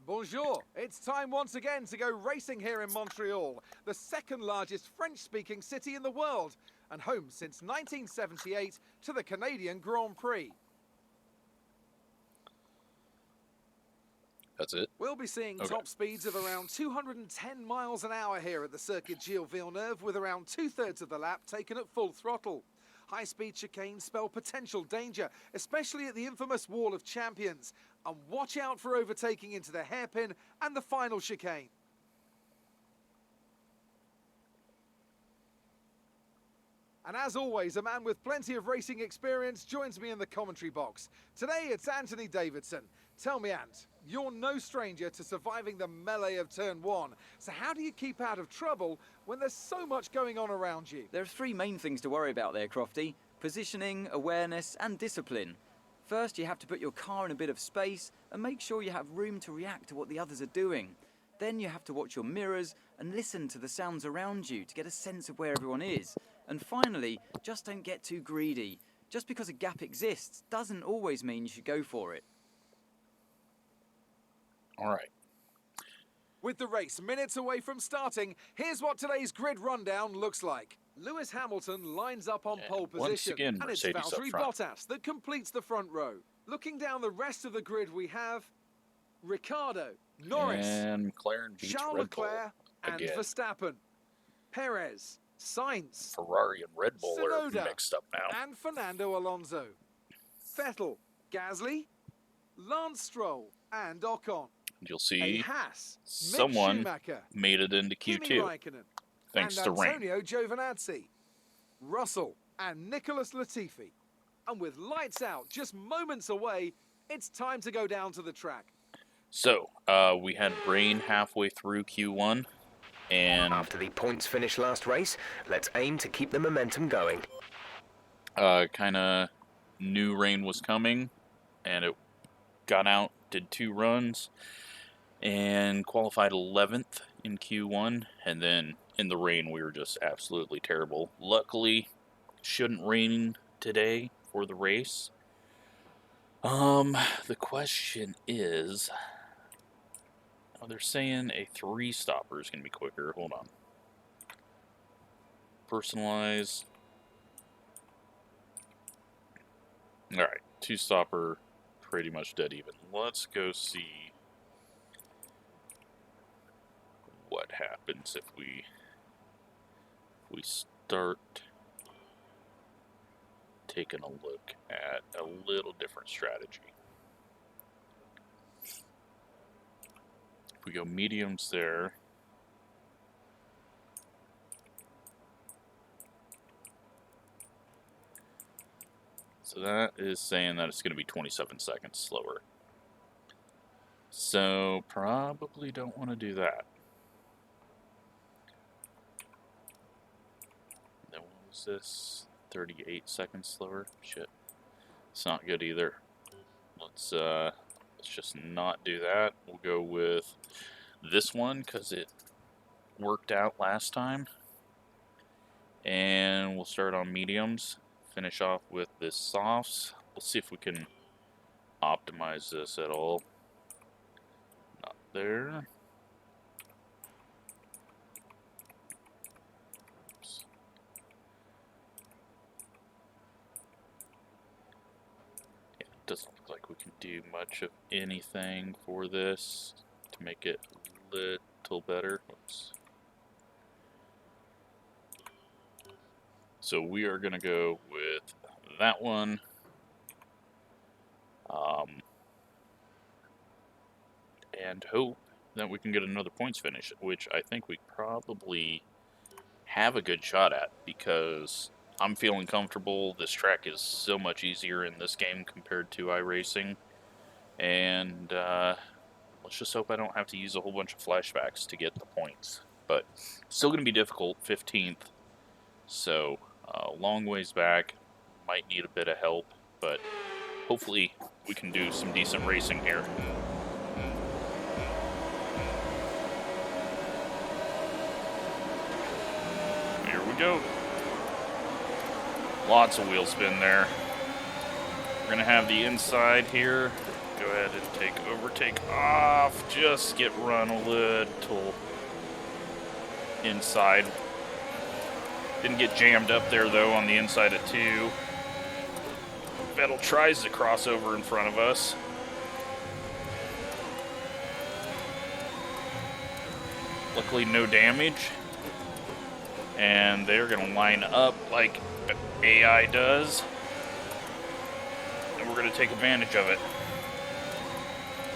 Bonjour. It's time once again to go racing here in Montreal, the second largest French-speaking city in the world, and home since 1978 to the Canadian Grand Prix. That's it? We'll be seeing top speeds of around 210 miles an hour here at the Circuit Gilles Villeneuve, with around 2/3 of the lap taken at full throttle. High-speed chicanes spell potential danger, especially at the infamous Wall of Champions. And watch out for overtaking into the hairpin and the final chicane. And as always, a man with plenty of racing experience joins me in the commentary box. Today it's Anthony Davidson. Tell me, Ant, you're no stranger to surviving the melee of turn one. So how do you keep out of trouble when there's so much going on around you? There are three main things to worry about there, Crofty. Positioning, awareness and discipline. First, you have to put your car in a bit of space and make sure you have room to react to what the others are doing. Then you have to watch your mirrors and listen to the sounds around you to get a sense of where everyone is. And finally, just don't get too greedy. Just because a gap exists doesn't always mean you should go for it. All right. With the race minutes away from starting, here's what today's grid rundown looks like. Lewis Hamilton lines up on pole position, again, and it's Mercedes Valtteri up front. Bottas that completes the front row. Looking down the rest of the grid, we have Ricciardo, Norris, And McLaren beats Charles Red Bull Leclerc, and again. Verstappen, Perez, Sainz, Ferrari and Red Bull are Tsunoda, mixed up now. and Fernando Alonso. Vettel, Gasly, Lance Stroll, and Ocon. You'll A see Haas, Mick someone Schumacher, made it into Kimi Q2 Raikkonen, thanks and to rain. Antonio Giovinazzi, Russell, and Nicholas Latifi. And with lights out just moments away, it's time to go down to the track. So, we had rain halfway through Q1, and After the points finish last race, let's aim to keep the momentum going. kind of knew rain was coming, and it got out, did 2 runs, and qualified 11th in Q1, and then in the rain we were just absolutely terrible. Luckily, shouldn't rain today for the race. The question is, they're saying a 3-stopper is going to be quicker. Hold on. Personalize. Alright, 2-stopper, pretty much dead even. Let's go see what happens if we start taking a look at a little different strategy. If we go mediums there, so that is saying that it's going to be 27 seconds slower. So probably don't want to do that. Then what was this? 38 seconds slower? Shit. It's not good either. Let's just not do that. We'll go with this one because it worked out last time. And we'll start on mediums. Finish off with this softs. We'll see if we can optimize this at all. Not there. Oops. Yeah, it doesn't look like we can do much of anything for this to make it a little better. Oops. So we are going to go with that one. And hope that we can get another points finish, which I think we probably have a good shot at, because I'm feeling comfortable. This track is so much easier in this game compared to iRacing. And let's just hope I don't have to use a whole bunch of flashbacks to get the points. But still going to be difficult, 15th. So long ways back, might need a bit of help, but hopefully we can do some decent racing here. Here we go. Lots of wheel spin there. We're going to have the inside here go ahead and overtake off. Just get run a little inside. Didn't get jammed up there though on the inside of 2. Vettel tries to cross over in front of us. Luckily no damage. And they're gonna line up like AI does. And we're gonna take advantage of it.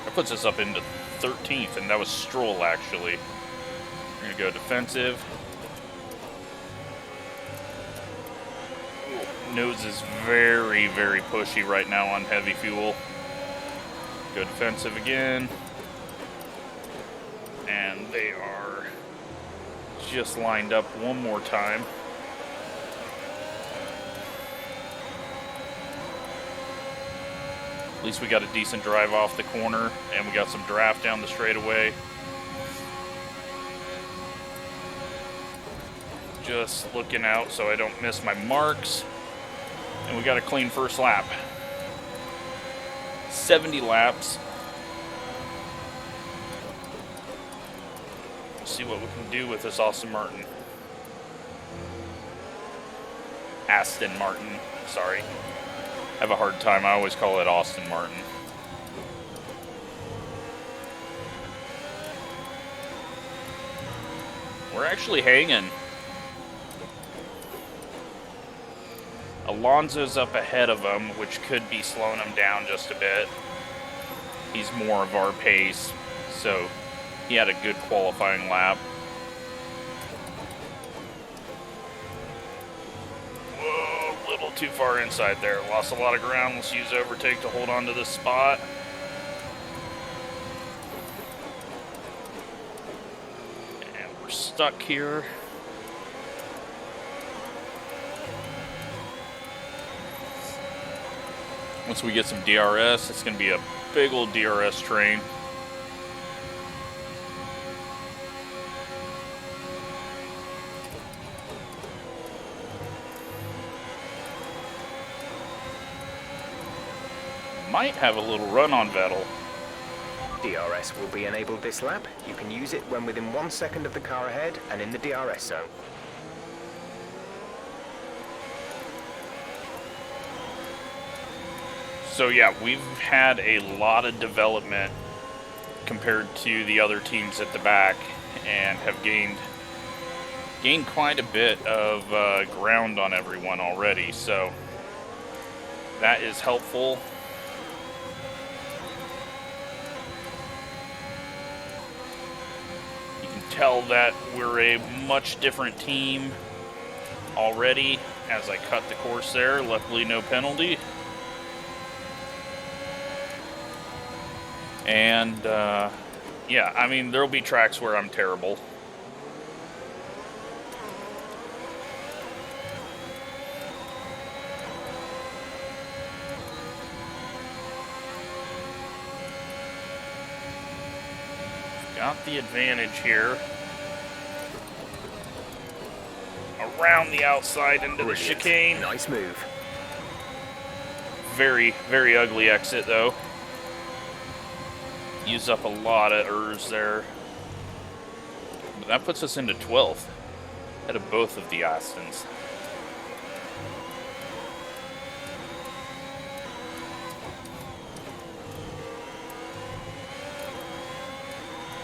That puts us up into 13th, and that was Stroll actually. We're gonna go defensive. Nose is very, very pushy right now on heavy fuel. Go defensive again. And they are just lined up one more time. At least we got a decent drive off the corner, and we got some draft down the straightaway. Just looking out so I don't miss my marks. And we got a clean first lap. 70 laps. We'll see what we can do with this Aston Martin. Sorry. I have a hard time. I always call it Aston Martin. We're actually hanging. Alonso's up ahead of him, which could be slowing him down just a bit. He's more of our pace, so he had a good qualifying lap. Whoa, a little too far inside there. Lost a lot of ground. Let's use overtake to hold on to this spot. And we're stuck here. Once we get some DRS, it's going to be a big old DRS train. Might have a little run on Vettel. DRS will be enabled this lap. You can use it when within 1 second of the car ahead and in the DRS zone. So yeah, we've had a lot of development compared to the other teams at the back, and have gained quite a bit of ground on everyone already. So that is helpful. You can tell that we're a much different team already as I cut the course there. Luckily, no penalty. And, yeah, I mean, there'll be tracks where I'm terrible. Got the advantage here. Around the outside into the chicane. Nice move. Very, very ugly exit, though. Use up a lot of ERS there. But that puts us into 12th. Out of both of the Astons.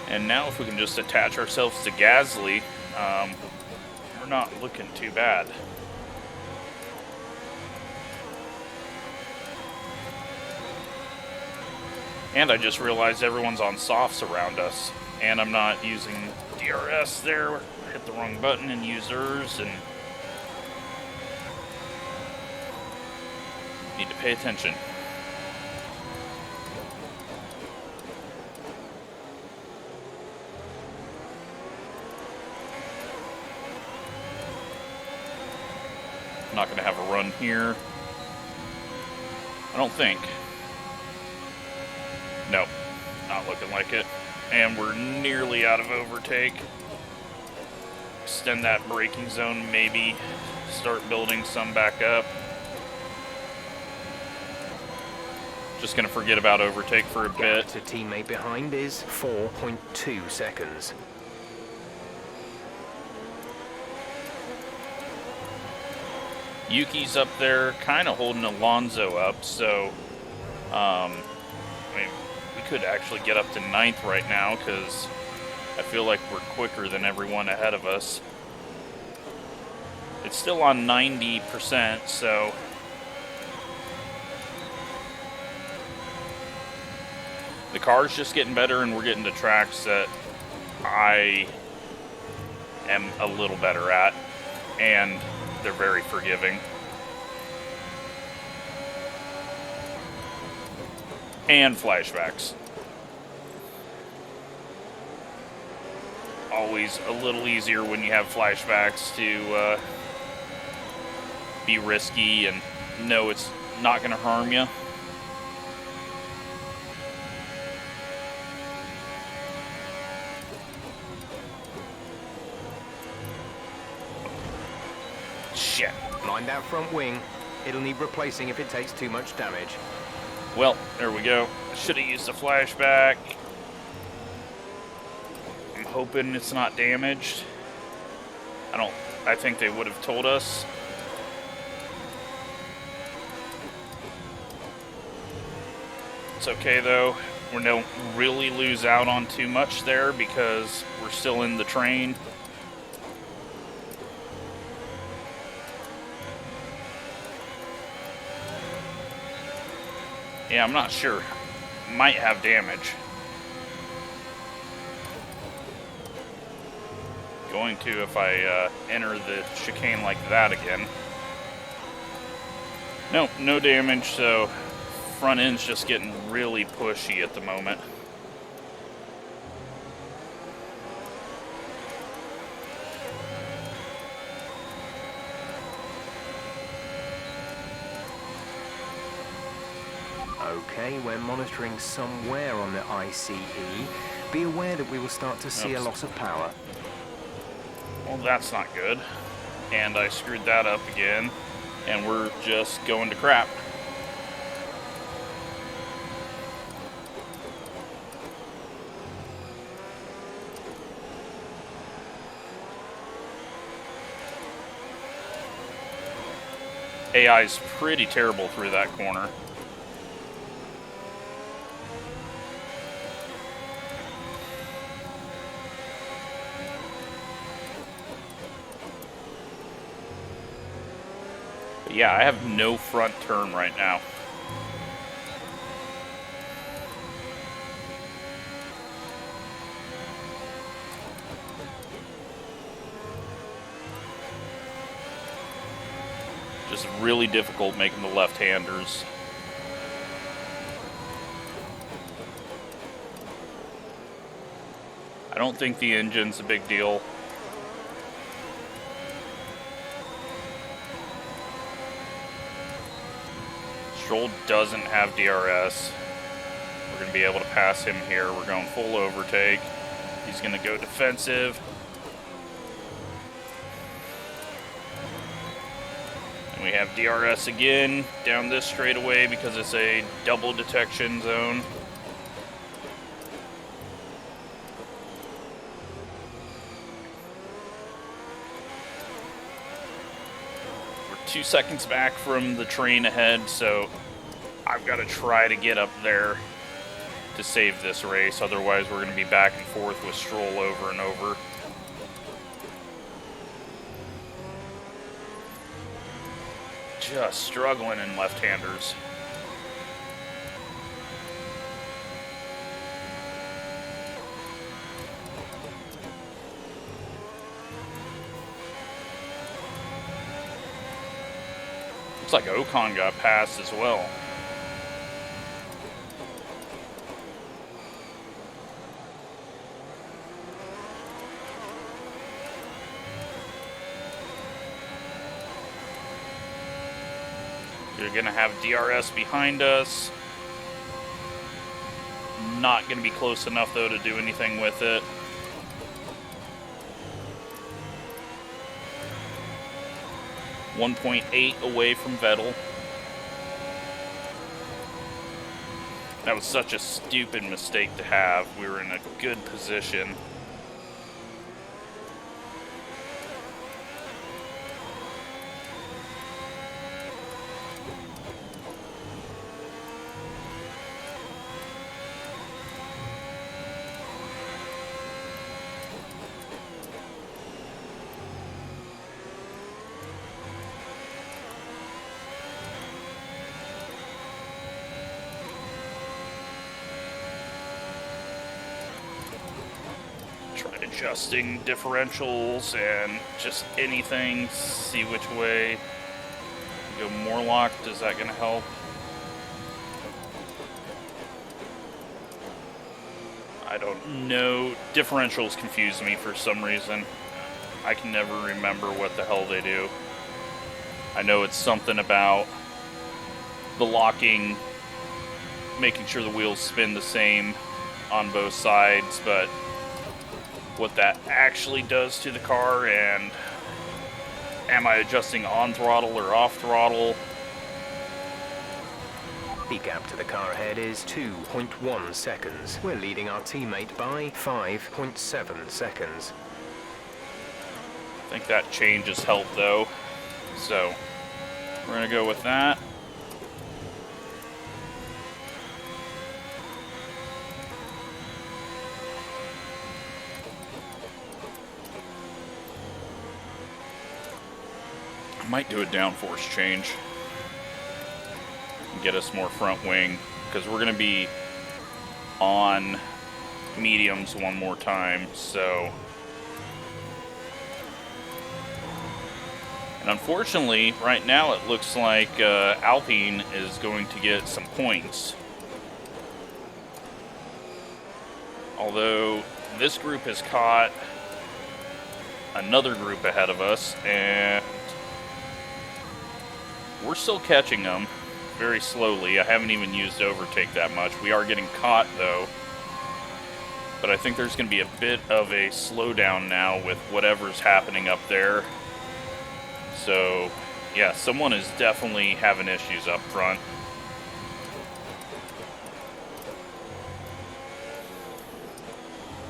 And now if we can just attach ourselves to Gasly, we're not looking too bad. And I just realized everyone's on softs around us. And I'm not using DRS there. I hit the wrong button and used ERS, and need to pay attention. I'm not going to have a run here. I don't think. Nope, not looking like it. And we're nearly out of overtake. Extend that braking zone, maybe start building some back up. Just gonna forget about overtake for a bit. Gap to teammate behind is 4.2 seconds. Yuki's up there, kind of holding Alonso up, so I mean, we could actually get up to 9th right now because I feel like we're quicker than everyone ahead of us. It's still on 90%, so the car's just getting better, and we're getting to tracks that I am a little better at, and they're very forgiving. And flashbacks. Always a little easier when you have flashbacks to be risky and know it's not going to harm you. Shit. Mind that front wing. It'll need replacing if it takes too much damage. Well, there we go. Should have used a flashback. I'm hoping it's not damaged. I think they would have told us. It's okay though. We don't really lose out on too much there because we're still in the train. Yeah, I'm not sure. Might have damage. Going to if I enter the chicane like that again. Nope, no damage, so front end's just getting really pushy at the moment. Okay, we're monitoring somewhere on the ICE. Be aware that we will start to see a loss of power. Well, that's not good. And I screwed that up again, and we're just going to crap. AI's pretty terrible through that corner. But yeah, I have no front turn right now. Just really difficult making the left-handers. I don't think the engine's a big deal. Stroll doesn't have DRS. We're going to be able to pass him here. We're going full overtake. He's going to go defensive. And we have DRS again down this straightaway because it's a double detection zone. We're 2 seconds back from the train ahead, so I've got to try to get up there to save this race. Otherwise, we're going to be back and forth with Stroll over and over. Just struggling in left-handers. Looks like Ocon got passed as well. They're going to have DRS behind us. Not going to be close enough, though, to do anything with it. .8 away from Vettel. That was such a stupid mistake to have. We were in a good position. Tried adjusting differentials and just anything, see which way. Go more locked, is that gonna help? I don't know. Differentials confuse me for some reason. I can never remember what the hell they do. I know it's something about the locking, making sure the wheels spin the same on both sides, but what that actually does to the car, and am I adjusting on throttle or off throttle? The gap to the car ahead is 2.1 seconds. We're leading our teammate by 5.7 seconds. I think that change has helped though, so we're gonna go with that. Might do a downforce change and get us more front wing, because we're going to be on mediums one more time. So, and unfortunately right now it looks like Alpine is going to get some points, although this group has caught another group ahead of us, and we're still catching them very slowly. I haven't even used overtake that much. We are getting caught though. But I think there's going to be a bit of a slowdown now with whatever's happening up there. So, yeah, someone is definitely having issues up front.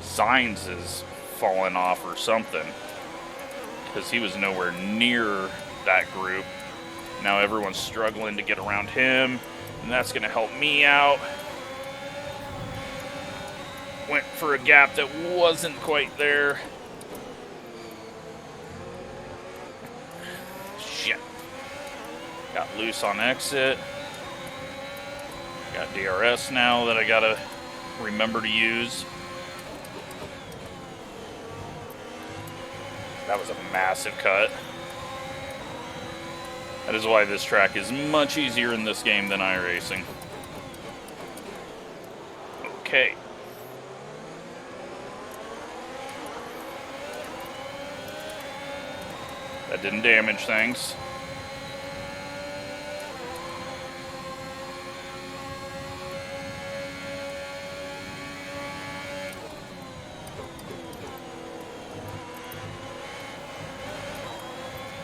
Signs is falling off or something, because he was nowhere near that group. Now everyone's struggling to get around him, and that's going to help me out. Went for a gap that wasn't quite there. Shit. Got loose on exit. Got DRS now that I got to remember to use. That was a massive cut. That is why this track is much easier in this game than iRacing. Okay. That didn't damage things.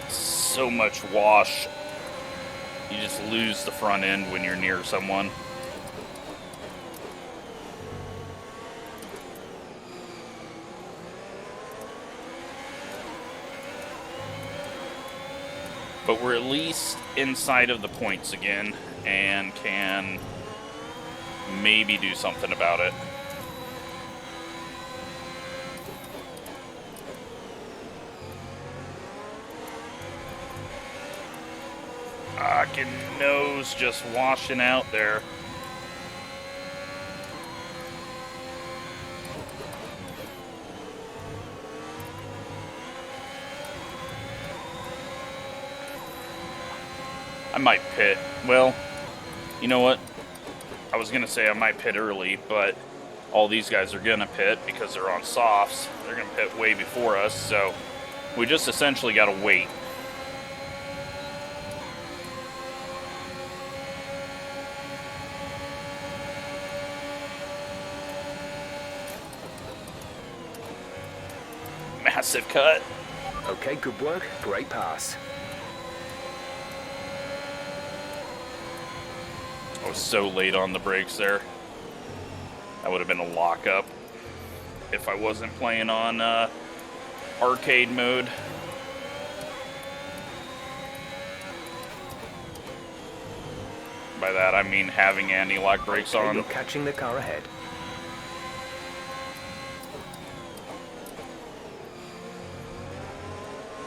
So much wash. You just lose the front end when you're near someone. But we're at least inside of the points again and can maybe do something about it. Fucking nose just washing out there. I might pit. Well, you know what? I was gonna say I might pit early, but all these guys are gonna pit because they're on softs. They're gonna pit way before us, so we just essentially gotta wait. Massive cut. Okay, good work. Great pass. I was so late on the brakes there. That would have been a lockup if I wasn't playing on arcade mode. By that I mean having anti-lock brakes Okay, on. you're catching the car ahead.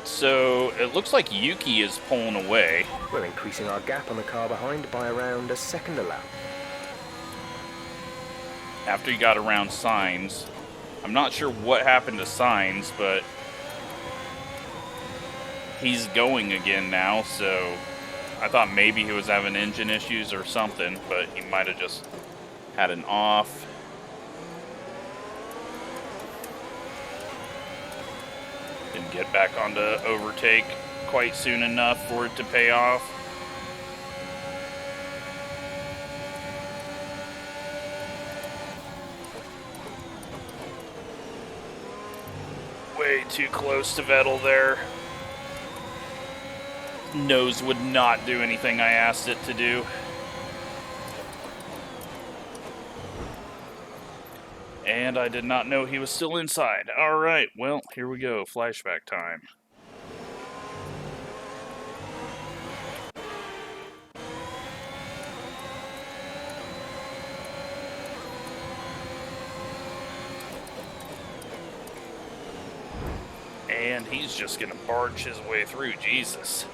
So it looks like Yuki is pulling away. We're increasing our gap on the car behind by around a second a lap. After he got around Signs. I'm not sure what happened to Signs, but he's going again now, so I thought maybe he was having engine issues or something, but he might have just had an off. Didn't get back onto overtake quite soon enough for it to pay off. Way too close to Vettel there. Nose would not do anything I asked it to do. And I did not know he was still inside. Alright, well, here we go. Flashback time. And he's just gonna barge his way through. Jesus.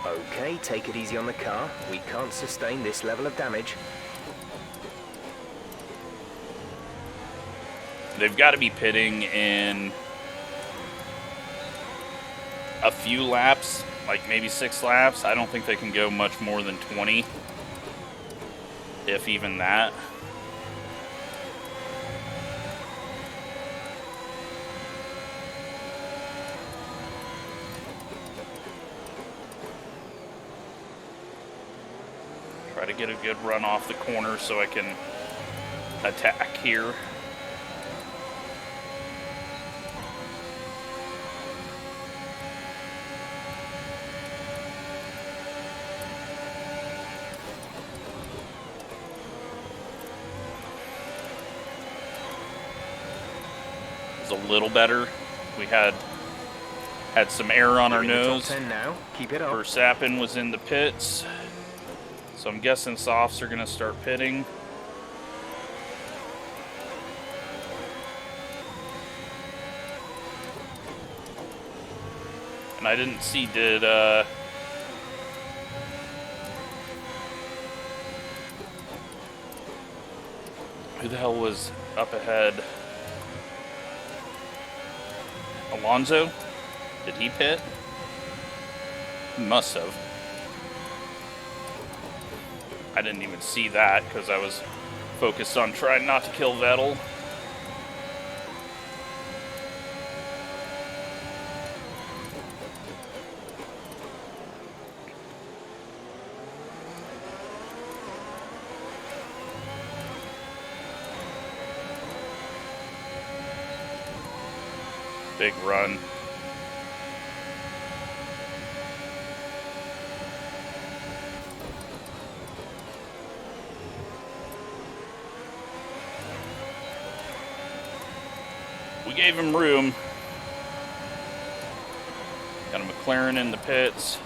Okay, take it easy on the car. We can't sustain this level of damage. They've got to be pitting in a few laps, like maybe 6 laps. I don't think they can go much more than 20, if even that. Try to get a good run off the corner so I can attack here. A little better. We had some air on our nose. Top 10 now. Keep it up. Verstappen was in the pits, so I'm guessing softs are going to start pitting. And I didn't see, did who the hell was up ahead? Alonso? Did he pit? He must have. I didn't even see that because I was focused on trying not to kill Vettel. Big run. We gave him room. Got a McLaren in the pits.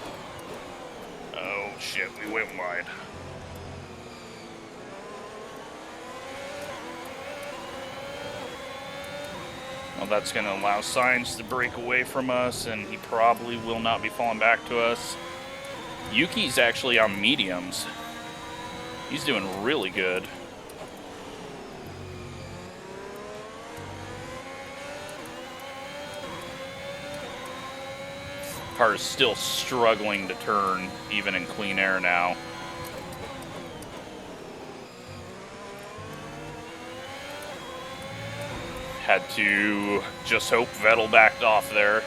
Oh shit, we went wide. Well, that's going to allow Sainz to break away from us, and he probably will not be falling back to us. Yuki's actually on mediums. He's doing really good. Car is still struggling to turn, even in clean air now. Had to just hope Vettel backed off there.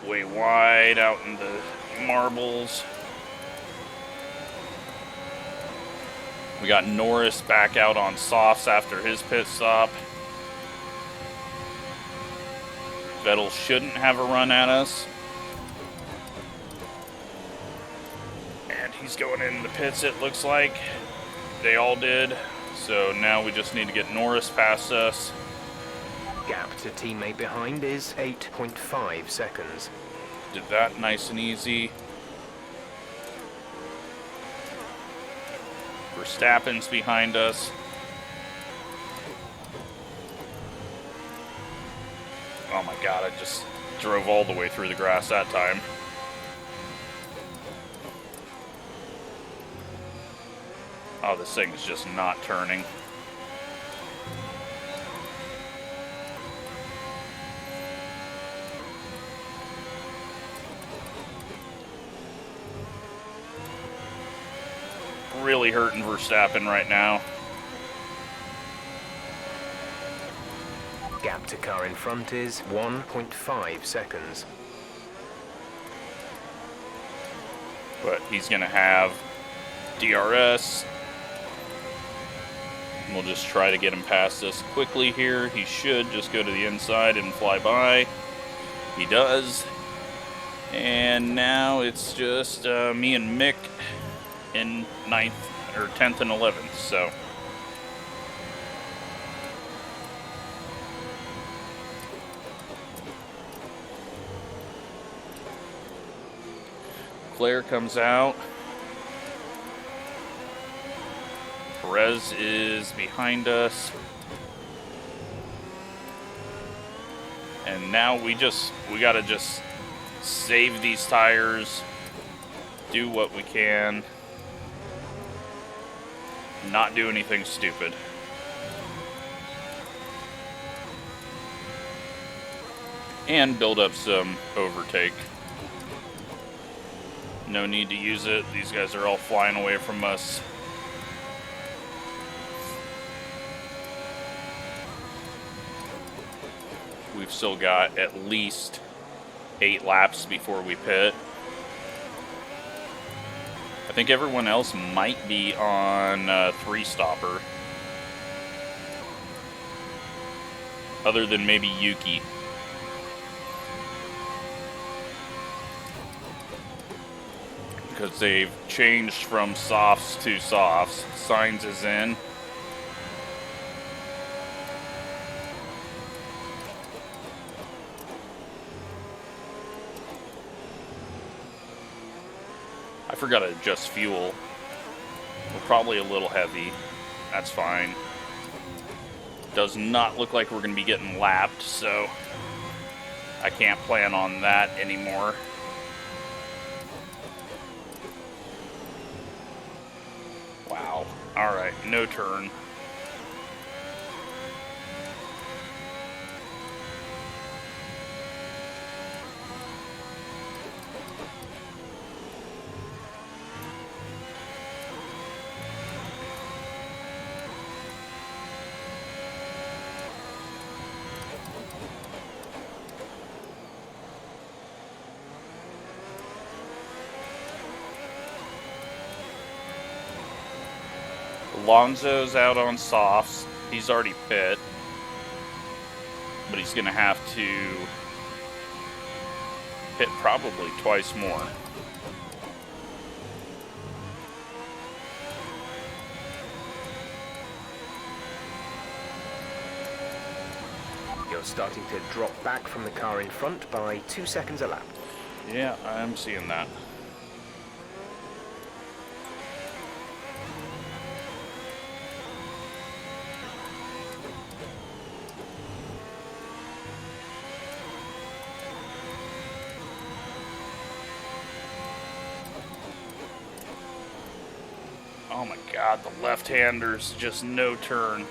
Way wide out in the marbles. We got Norris back out on softs after his pit stop. Vettel shouldn't have a run at us. And he's going in the pits, it looks like. They all did. So now we just need to get Norris past us. Gap to teammate behind is 8.5 seconds. Did that nice and easy. Verstappen's behind us. Oh my god, I just drove all the way through the grass that time. Oh, this thing is just not turning. Really hurting Verstappen right now. Gap to car in front is 1.5 seconds. But he's going to have DRS. We'll just try to get him past us quickly here. He should just go to the inside and fly by. He does. And now it's just me and Mick in 9th or 10th and 11th. So Claire comes out. Perez is behind us. And now we gotta just save these tires, do what we can, not do anything stupid. And build up some overtake. No need to use it. These guys are all flying away from us. We've still got at least 8 laps before we pit. I think everyone else might be on 3-stopper. Other than maybe Yuki. Because they've changed from softs to softs. Sainz is in. I forgot to adjust fuel. We're probably a little heavy. That's fine. Does not look like we're going to be getting lapped, so I can't plan on that anymore. Wow. Alright, no turn. Alonso's out on softs. He's already pit. But he's going to have to pit probably twice more. You're starting to drop back from the car in front by 2 seconds a lap. Yeah, I'm seeing that. Oh my god, the left-hander's just no turn.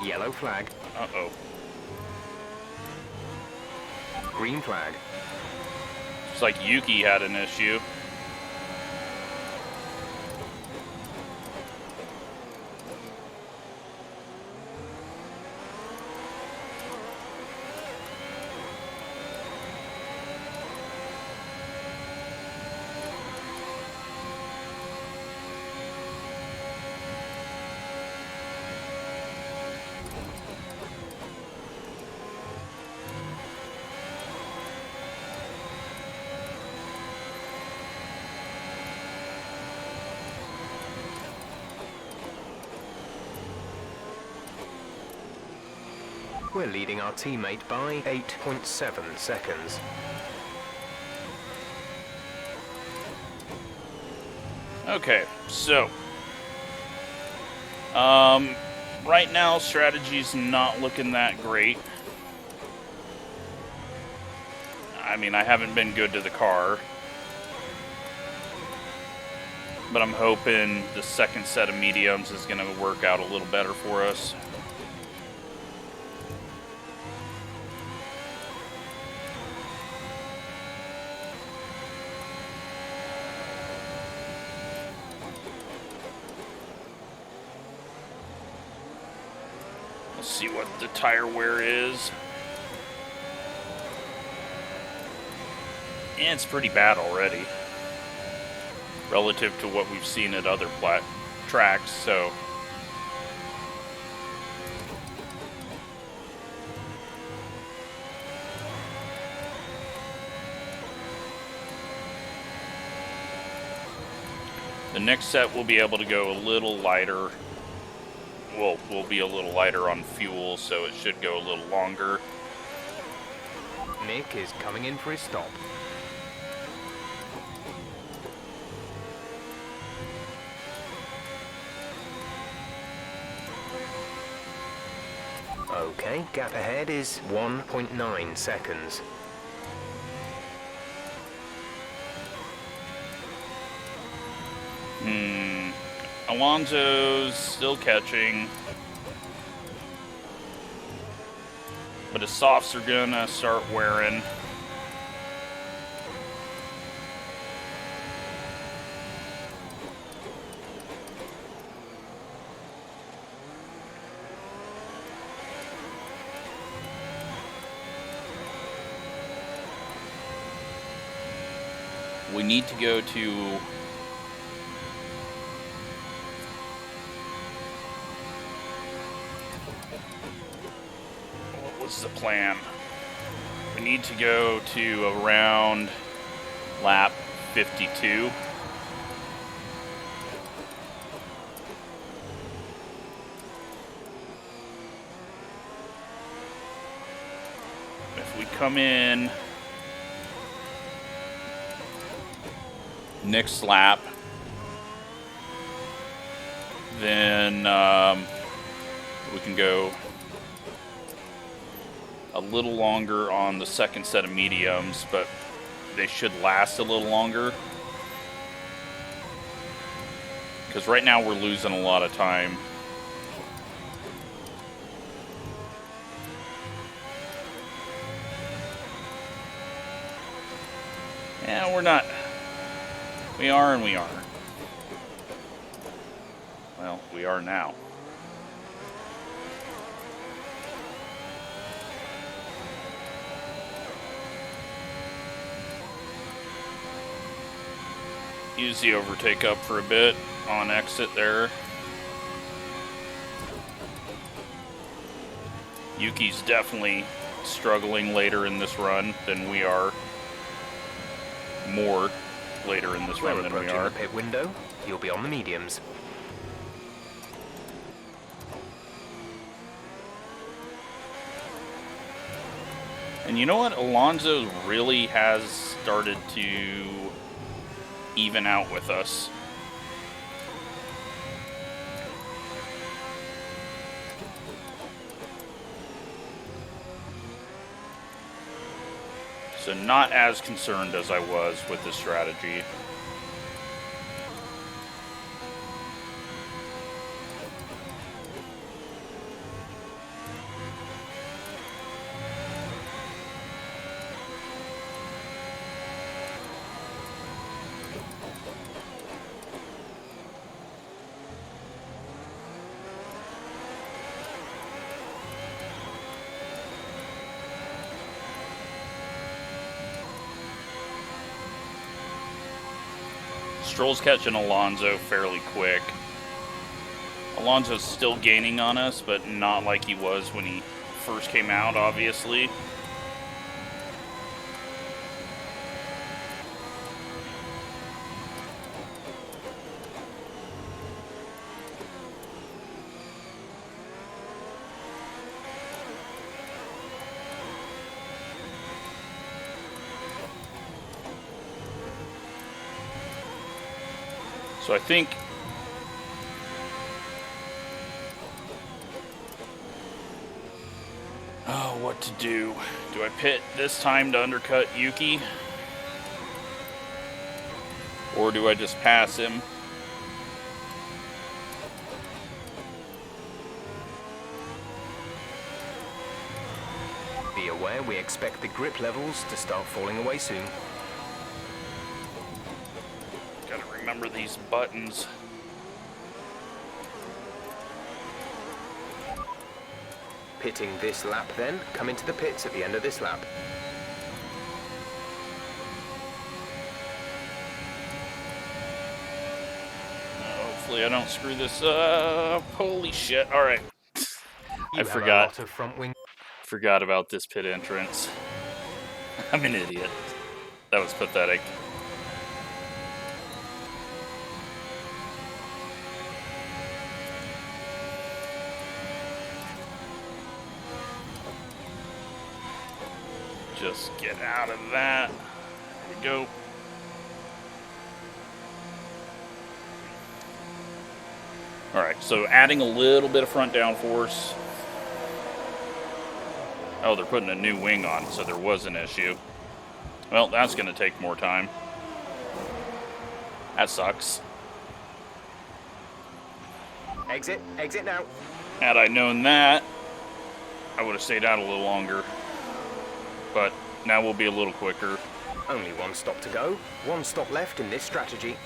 Yellow flag. Uh-oh. Green flag. It's like Yuki had an issue. We're leading our teammate by 8.7 seconds. Okay, so right now strategy's not looking that great. I mean, I haven't been good to the car, but I'm hoping the second set of mediums is going to work out a little better for us. Let's see what the tire wear is. And it's pretty bad already, relative to what we've seen at other tracks, so. The next set we'll be able to go a little lighter. Well, we'll be a little lighter on fuel, so it should go a little longer. Nick is coming in for his stop. Okay, gap ahead is 1.9 seconds. Alonso's still catching, but his softs are gonna start wearing. We need to go to the plan. We need to go to around lap 52. If we come in next lap, then we can go a little longer on the second set of mediums, but they should last a little longer. Because right now we're losing a lot of time. Yeah, we're not. We are and we aren't. Well, we are now. Use the overtake up for a bit on exit there. Yuki's definitely struggling later in this run than we are. More later in this run than we are. The pit window, you'll be on the mediums. And you know what? Alonso really has started to even out with us. So not as concerned as I was with this strategy. Stroll's catching Alonso fairly quick. Alonso's still gaining on us, but not like he was when he first came out, obviously. So I think... Oh, what to do? Do I pit this time to undercut Yuki? Or do I just pass him? Be aware we expect the grip levels to start falling away soon. Gotta remember these buttons. Pitting this lap then, come into the pits at the end of this lap. Hopefully I don't screw this up. Holy shit. Alright. I forgot. A lot of front wing. Forgot about this pit entrance. I'm an idiot. That was pathetic. Just get out of that. There we go. Alright, so adding a little bit of front downforce. Oh, they're putting a new wing on, so there was an issue. Well, that's going to take more time. That sucks. Exit now. Had I known that, I would have stayed out a little longer. But now we'll be a little quicker. Only one stop to go. One stop left in this strategy.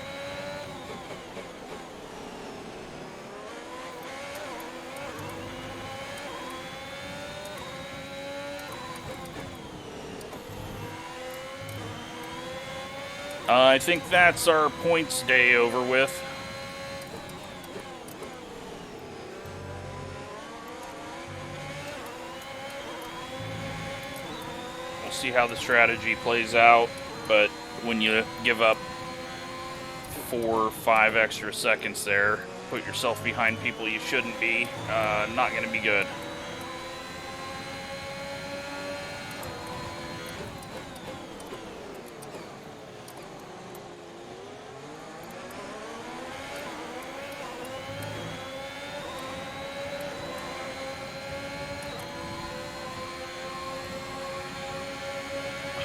I think that's our points day over with. We'll see how the strategy plays out, but when you give up 4 or 5 extra seconds there, put yourself behind people you shouldn't be, not going to be good.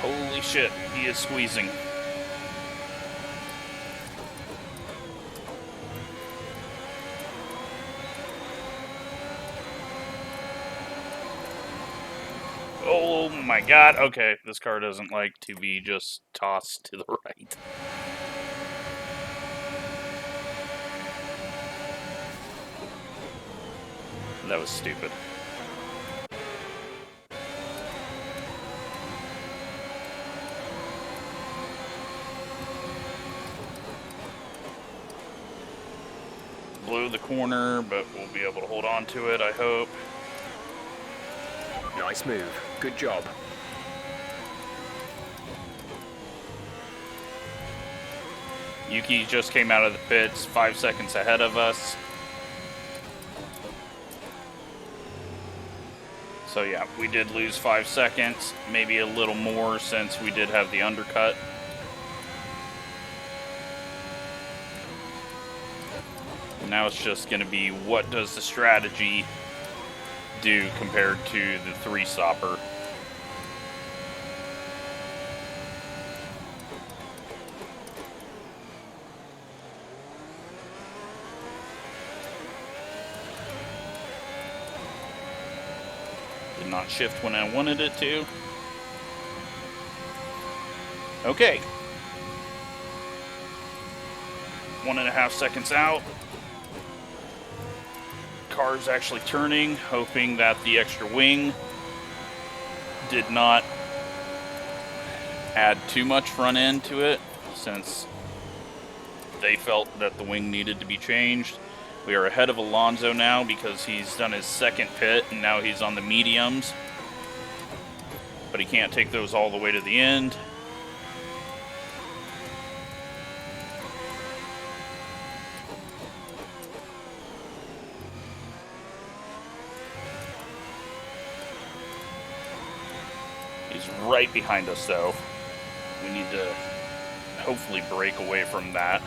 Holy shit, he is squeezing. Oh my god, okay, this car doesn't like to be just tossed to the right. That was stupid. Blew the corner, but we'll be able to hold on to it, I hope. Nice move. Good job. Yuki just came out of the pits 5 seconds ahead of us. So yeah, we did lose 5 seconds, maybe a little more since we did have the undercut. Now it's just going to be, what does the strategy do compared to the 3-stopper? Did not shift when I wanted it to. Okay. 1.5 seconds out. Car's actually turning, hoping that the extra wing did not add too much front end to it, since they felt that the wing needed to be changed. We are ahead of Alonso now because he's done his second pit and now he's on the mediums, but he can't take those all the way to the end. Right behind us, though. We need to hopefully break away from that.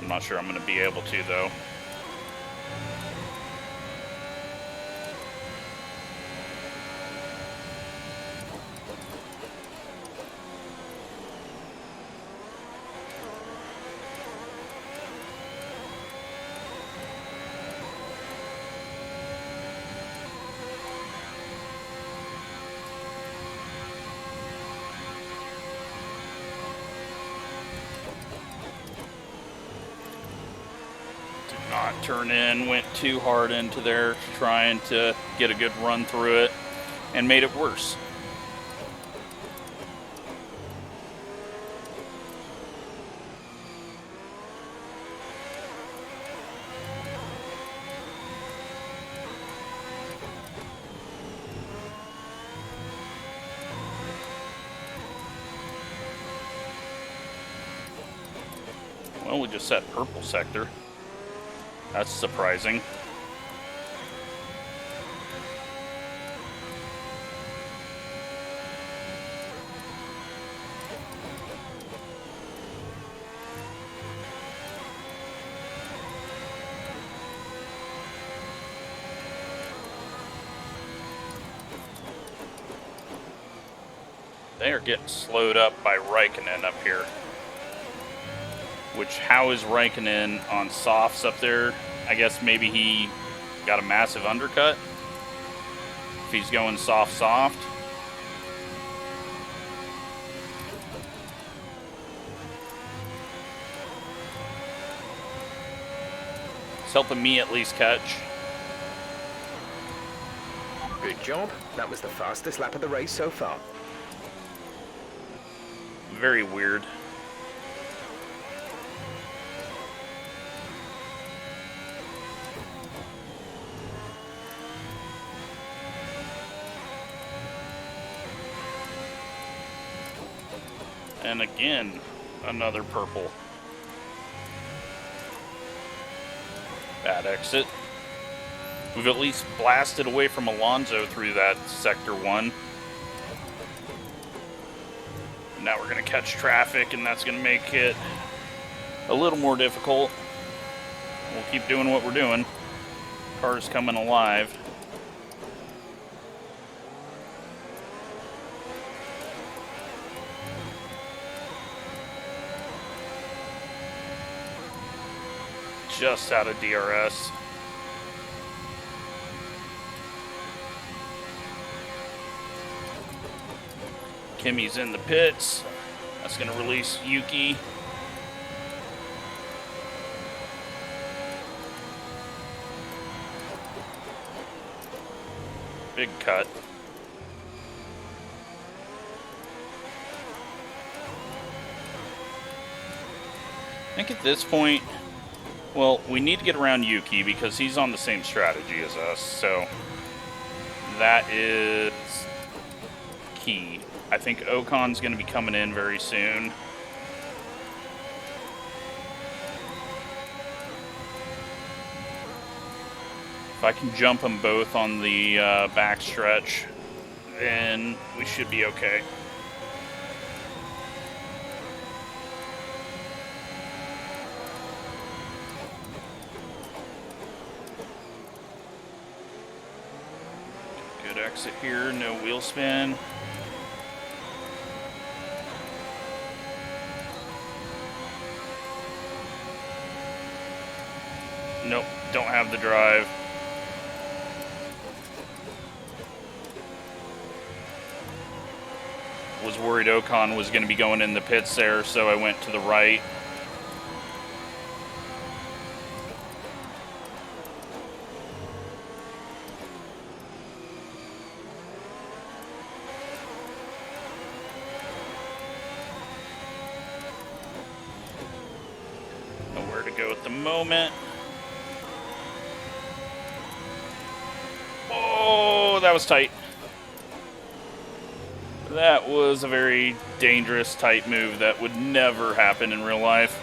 I'm not sure I'm going to be able to, though. Not turn in, went too hard into there trying to get a good run through it and made it worse. Well, we just set purple sector. That's surprising. They are getting slowed up by Raikkonen up here. Which, how is Raikkonen on softs up there? I guess maybe he got a massive undercut. If he's going soft. It's helping me at least catch. Good job. That was the fastest lap of the race so far. Very weird. And again, another purple. Bad exit. We've at least blasted away from Alonso through that sector 1. Now we're going to catch traffic, and that's going to make it a little more difficult. We'll keep doing what we're doing. Car's coming alive. Just out of DRS. Kimi's in the pits. That's going to release Yuki. Big cut. I think at this point, well, we need to get around Yuki because he's on the same strategy as us, so that is key. I think Ocon's going to be coming in very soon. If I can jump them both on the back stretch, then we should be okay. Good exit here, no wheel spin. Nope, don't have the drive. Was worried Ocon was going to be going in the pits there, so I went to the right. Nowhere to go at the moment. Oh, that was tight. That was a very dangerous, tight move that would never happen in real life.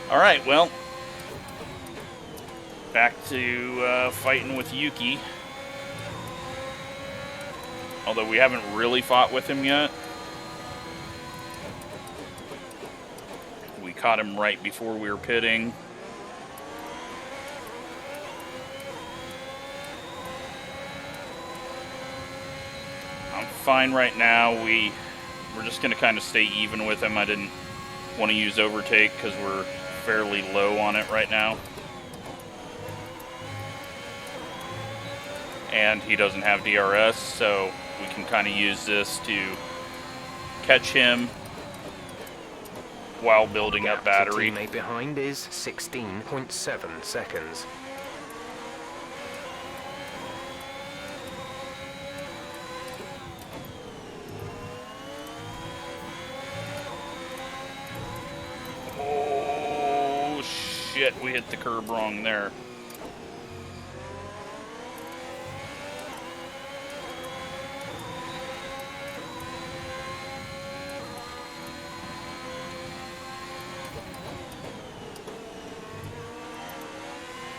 Alright, well. Back to fighting with Yuki. Although we haven't really fought with him yet. caught him right before we were pitting. I'm fine right now. We're just going to kind of stay even with him. I didn't want to use overtake because we're fairly low on it right now. And he doesn't have DRS, so we can kind of use this to catch him while building up battery. Teammate behind is 16.7 seconds. Oh shit, we hit the curb wrong there.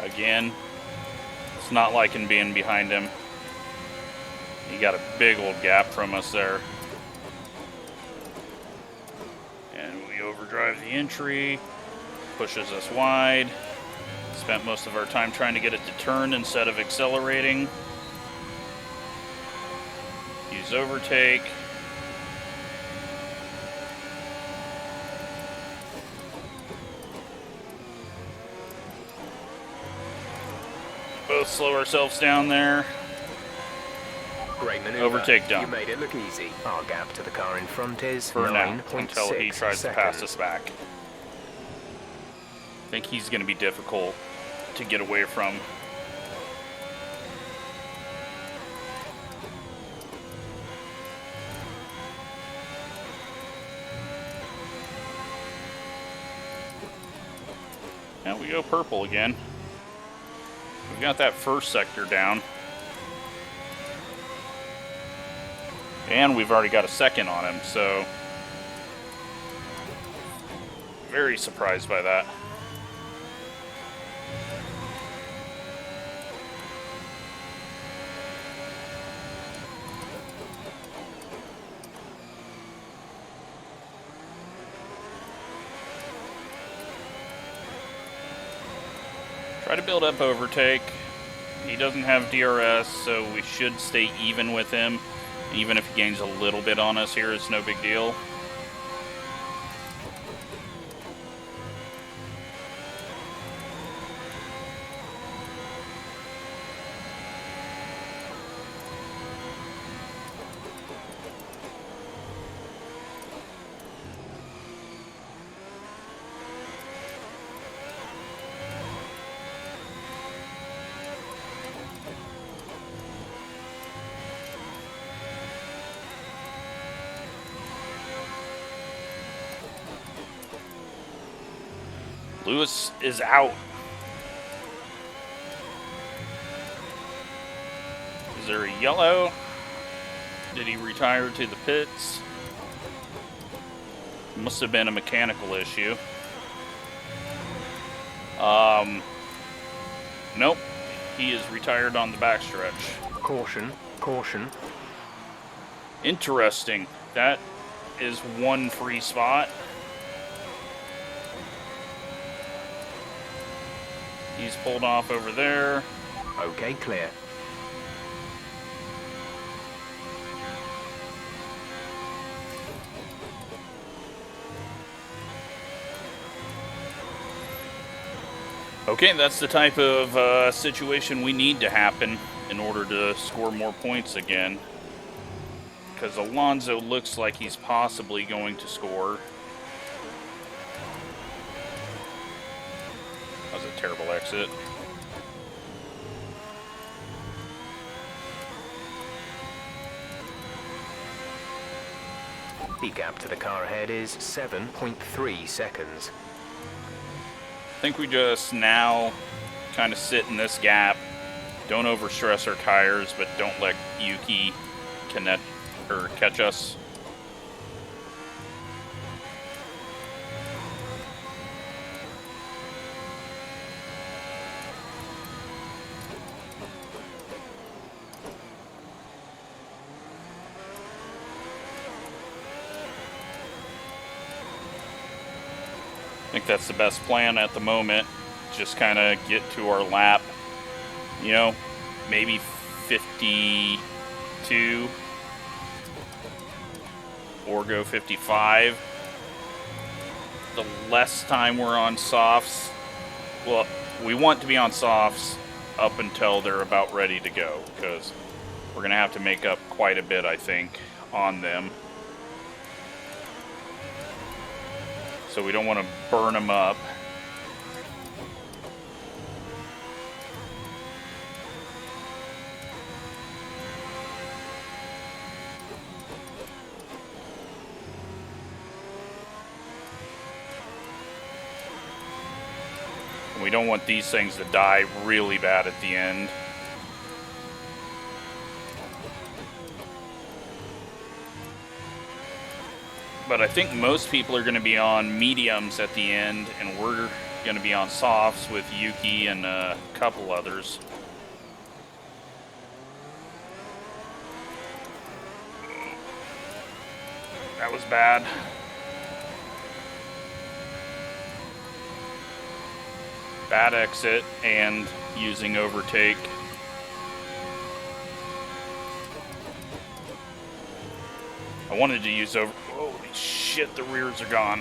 Again, it's not liking being behind him. He got a big old gap from us there. And we overdrive the entry, pushes us wide. Spent most of our time trying to get it to turn instead of accelerating. Use overtake. Both slow ourselves down there. Great maneuver. Overtake done. You made it look easy. Our gap to the car in front is For now, 9.6 until he tries to pass us back. I think he's going to be difficult to get away from. Now we go purple again. We've got that first sector down. And we've already got a second on him, so very surprised by that. Try to build up overtake. He doesn't have DRS, so we should stay even with him. Even if he gains a little bit on us here, it's no big deal. Lewis is out. Is there a yellow? Did he retire to the pits? Must have been a mechanical issue. Nope. He is retired on the backstretch. Caution, caution. Interesting. That is one free spot. He's pulled off over there. Okay, clear. Okay, that's the type of situation we need to happen in order to score more points again. Because Alonso looks like he's possibly going to score. That was a terrible exit. The gap to the car ahead is 7.3 seconds. I think we just now kind of sit in this gap. Don't overstress our tires, but don't let Yuki catch us. think that's the best plan at the moment. Just kind of get to our lap, you know, maybe 52 or go 55. The less time we're on softs, well, we want to be on softs up until they're about ready to go, because we're going to have to make up quite a bit, I think, on them. So we don't want to burn them up. And we don't want these things to die really bad at the end. But I think most people are going to be on mediums at the end, and we're going to be on softs with Yuki and a couple others. That was bad. Bad exit and using overtake. I wanted to use over... Holy shit, the rears are gone.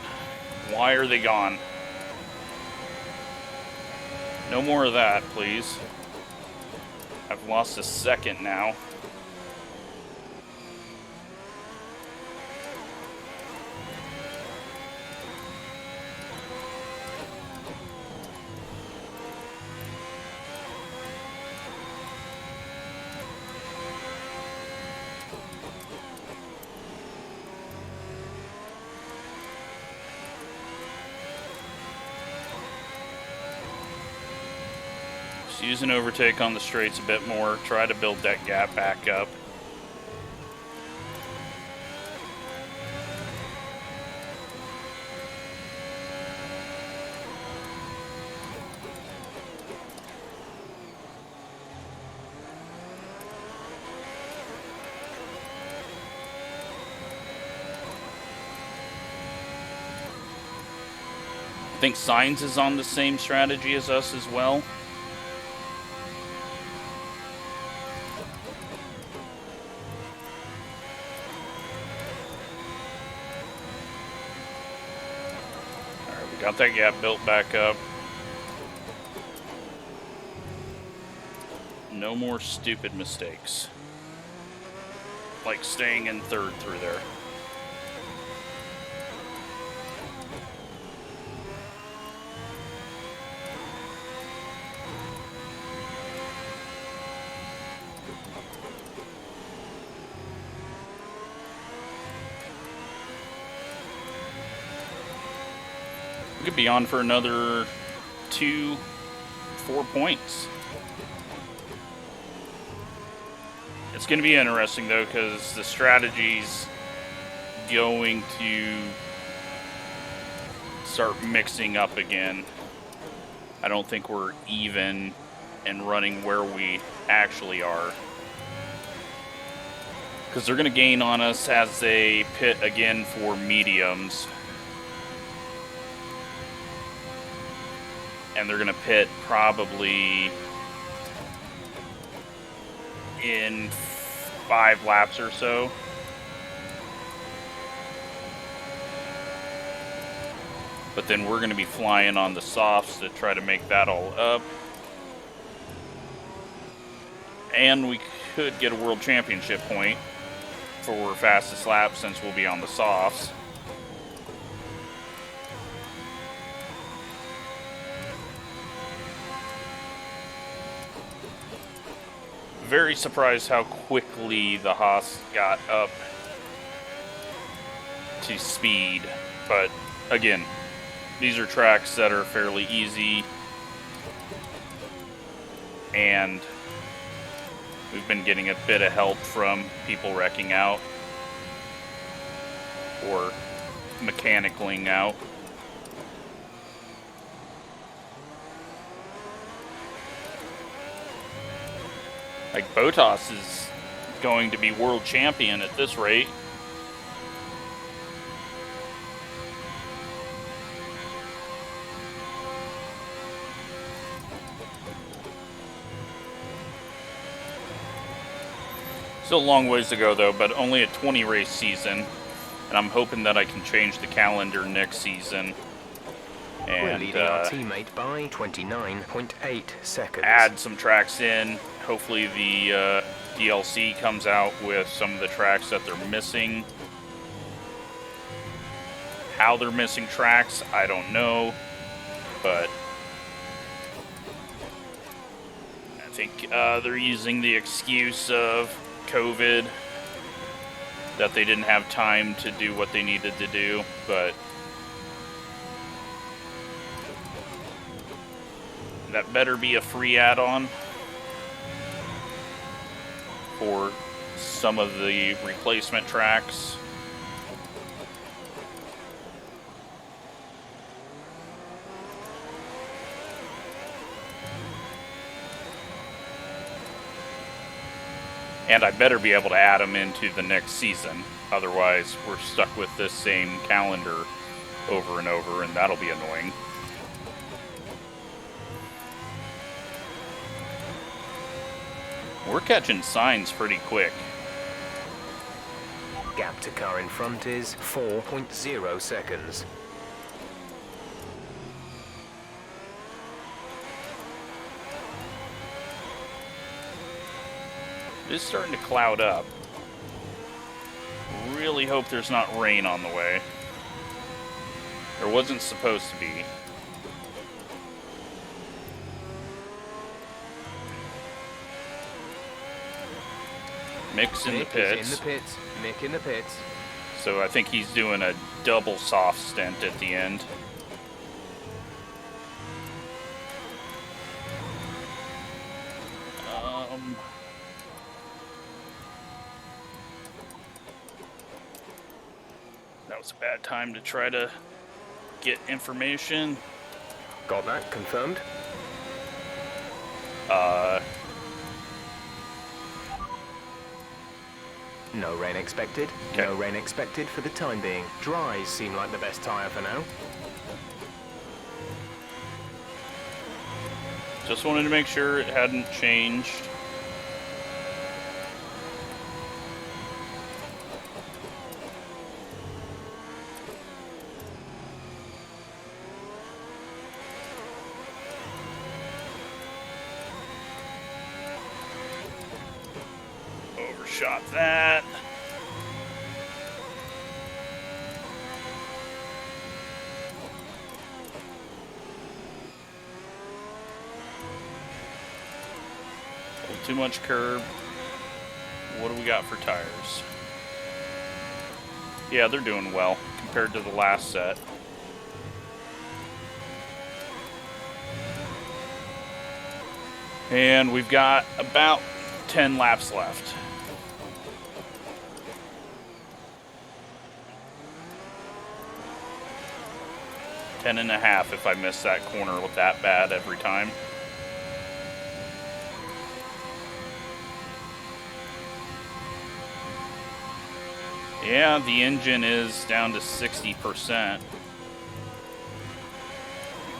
Why are they gone? No more of that, please. I've lost a second now. Use an overtake on the straights a bit more. Try to build that gap back up. I think Signs is on the same strategy as us as well. Got that gap built back up. No more stupid mistakes. Like staying in third through there. We could be on for another 2-4 points. It's going to be interesting though, because the strategy's going to start mixing up again. I don't think we're even and running where we actually are, because they're going to gain on us as they pit again for mediums. And they're going to pit probably in 5 laps or so. But then we're going to be flying on the softs to try to make that all up. And we could get a world championship point for fastest lap since we'll be on the softs. Very surprised how quickly the Haas got up to speed, but again, these are tracks that are fairly easy, and we've been getting a bit of help from people wrecking out or mechanicling out. Like, Bottas is going to be world champion at this rate. Still a long ways to go, though, but only a 20 race season. And I'm hoping that I can change the calendar next season. We're And leading our teammate by 29.8 seconds. add some tracks in. Hopefully the DLC comes out with some of the tracks that they're missing. How they're missing tracks, I don't know. But I think they're using the excuse of COVID, that they didn't have time to do what they needed to do, but that better be a free add-on for some of the replacement tracks. And I better be able to add them into the next season. Otherwise, we're stuck with this same calendar over and over, and that'll be annoying. We're catching signs pretty quick. Gap to car in front is 4.0 seconds. It is starting to cloud up. Really hope there's not rain on the way. There wasn't supposed to be. Mick's in the pits. In the pits. Mick in the pits. So I think he's doing a double soft stint at the end. That was a bad time to try to get information. Got that confirmed? No rain expected. Okay. No rain expected for the time being. Dries seem like the best tyre for now. Just wanted to make sure it hadn't changed. Overshot that. Too much curb. What do we got for tires? Yeah, they're doing well compared to the last set. And we've got about 10 laps left. Ten and a half if I miss that corner with that bad every time. Yeah, the engine is down to 60%.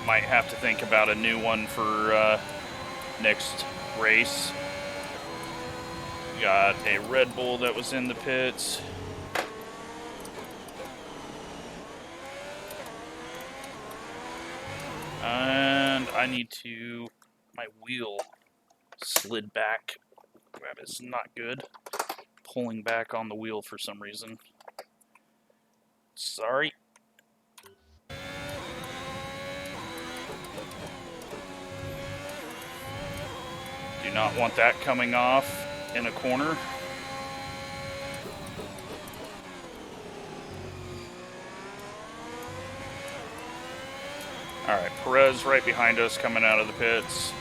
Might have to think about a new one for next race. Got a Red Bull that was in the pits. And I need to... my wheel slid back. That is not good. Pulling back on the wheel for some reason. Sorry. Do not want that coming off in a corner. Alright, Perez right behind us coming out of the pits.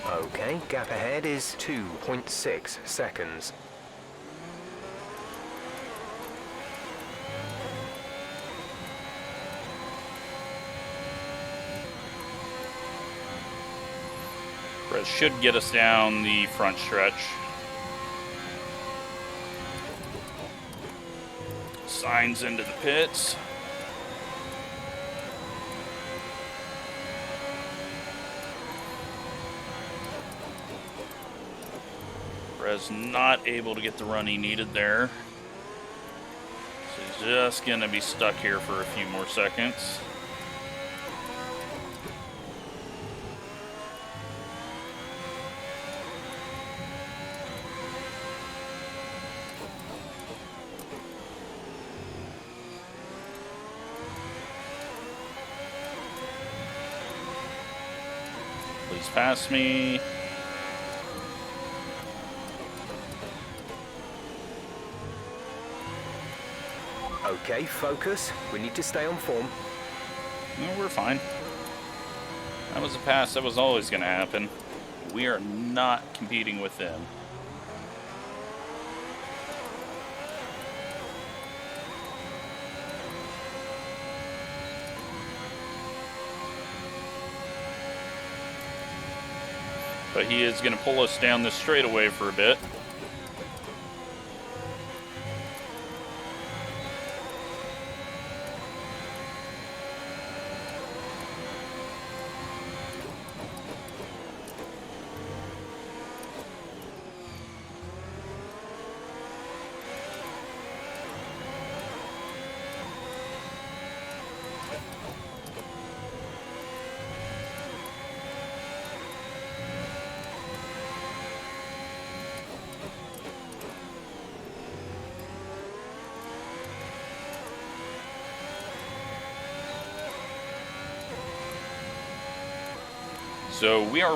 Okay, gap ahead is 2.6 seconds. Perez should get us down the front stretch. signs into the pits. Rez not able to get the run he needed there. So he's just going to be stuck here for a few more seconds. Please pass me. Okay, focus. We need to stay on form. No, we're fine. That was a pass. That was always going to happen. We are not competing with them. But he is going to pull us down this straightaway for a bit. So we are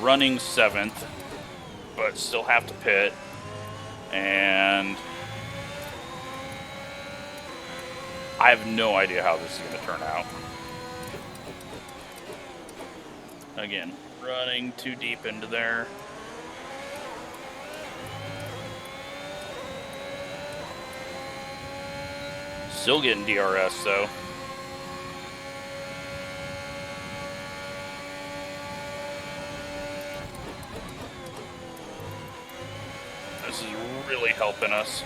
running 7th, but still have to pit. And I have no idea how this is going to turn out. Again, running too deep into there. Still getting DRS though. This is really helping us.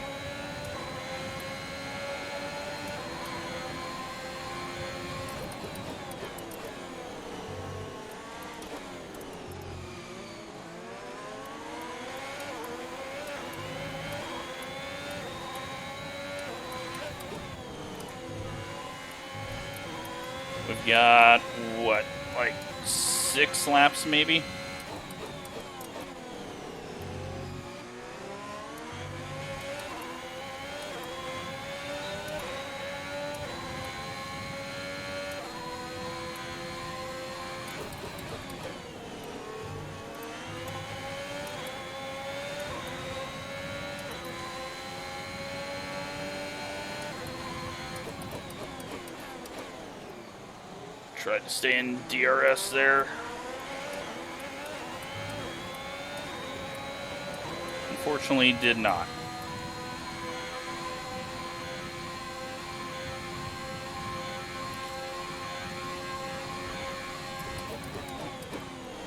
We've got, what, like 6 laps maybe? Tried to stay in DRS there. Unfortunately, did not.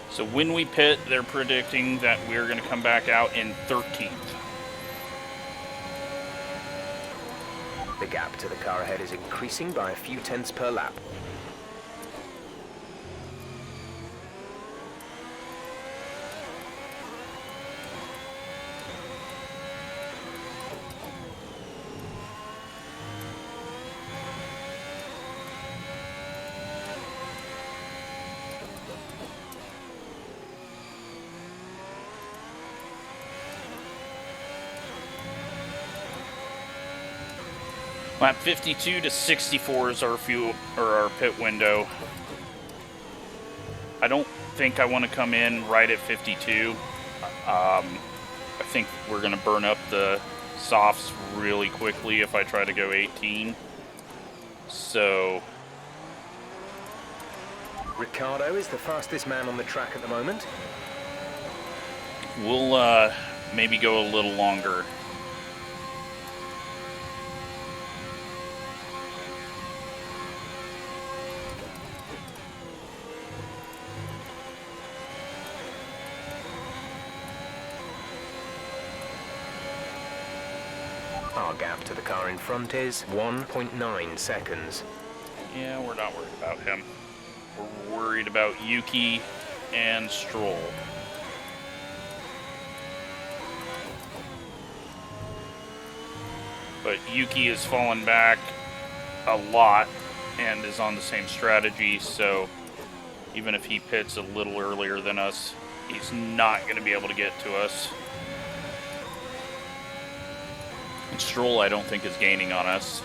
So when we pit, they're predicting that we're going to come back out in 13th. The gap to the car ahead is increasing by a few tenths per lap. Lap 52 to 64 is our fuel or our pit window. I don't think I want to come in right at 52. I think we're going to burn up the softs really quickly if I try to go 18. So Ricardo is the fastest man on the track at the moment. we'll maybe go a little longer. Our gap to the car in front is 1.9 seconds. Yeah, we're not worried about him. We're worried about Yuki and Stroll. But Yuki has fallen back a lot and is on the same strategy, so even if he pits a little earlier than us, he's not going to be able to get to us. And Stroll, I don't think, is gaining on us.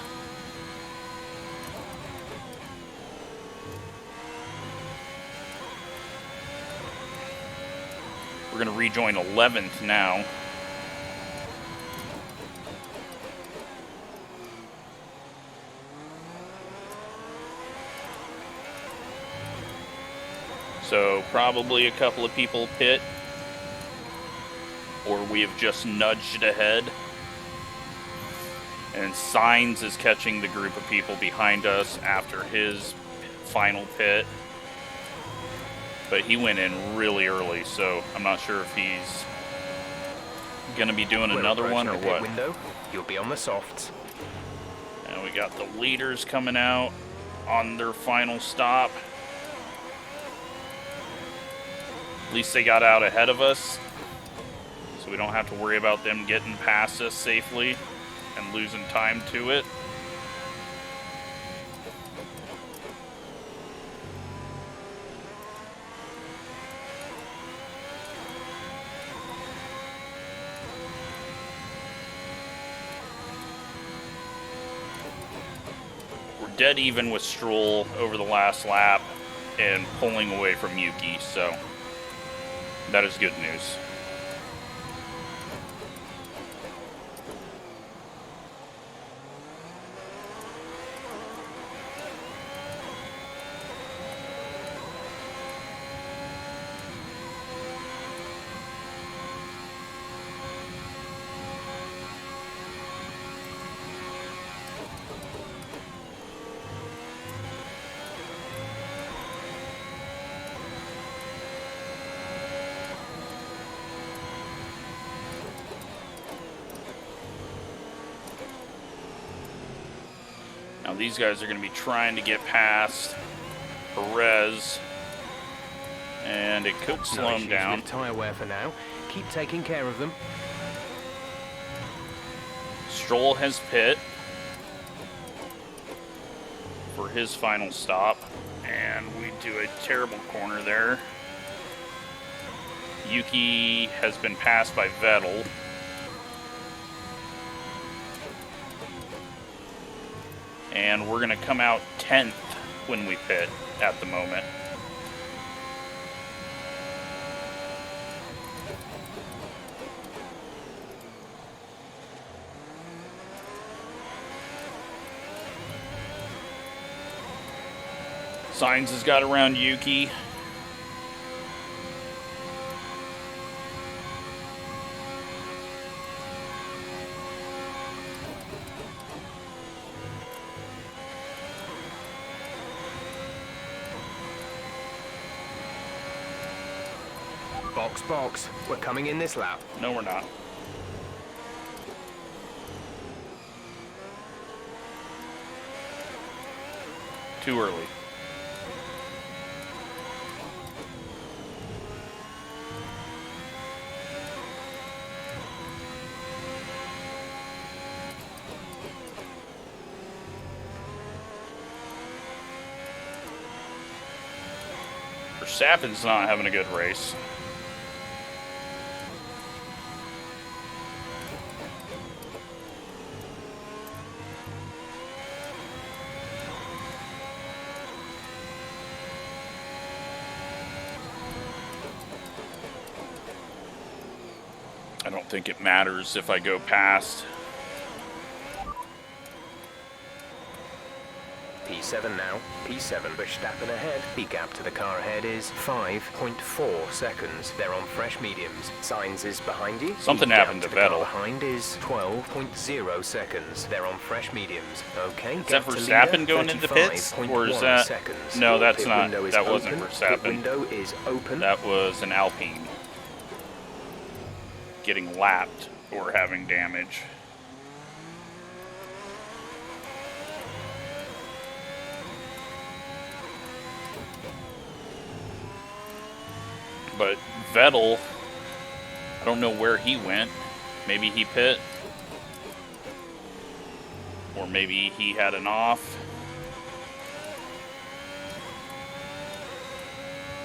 We're going to rejoin 11th now. So probably a couple of people pit, or we have just nudged ahead. And Signs is catching the group of people behind us after his final pit. But he went in really early, so I'm not sure if he's going to be doing another one or what. Window. You'll be on the softs. And we got the leaders coming out on their final stop. At least they got out ahead of us, so we don't have to worry about them getting past us safely and losing time to it. We're dead even with Stroll over the last lap and pulling away from Yuki, so that is good news. Now these guys are going to be trying to get past Perez, and it could slow him down. With tire wear for now. Keep taking care of them. Stroll has pit for his final stop, and we do a terrible corner there. Yuki has been passed by Vettel. And we're going to come out 10th when we pit at the moment. Signs has got around Yuki. Box, box. We're coming in this lap. No, we're not. Too early. Verstappen's not having a good race. I don't think it matters if I go past. P7 now. P7 Verstappen ahead. The gap to the car ahead is 5.4 seconds. They're on fresh mediums. Signs is behind you. Something The happened gap to the car Vettel. behind is 12.0 seconds. They're on fresh mediums. Okay. Is that gap to Verstappen leader, going into pits? Or is 35.1 that... seconds. No, that's Pit not. window is That wasn't open. Pit Verstappen. window is open. That was an Alpine. Getting lapped or having damage. but Vettel, I don't know where he went. Maybe he pit. Or maybe he had an off.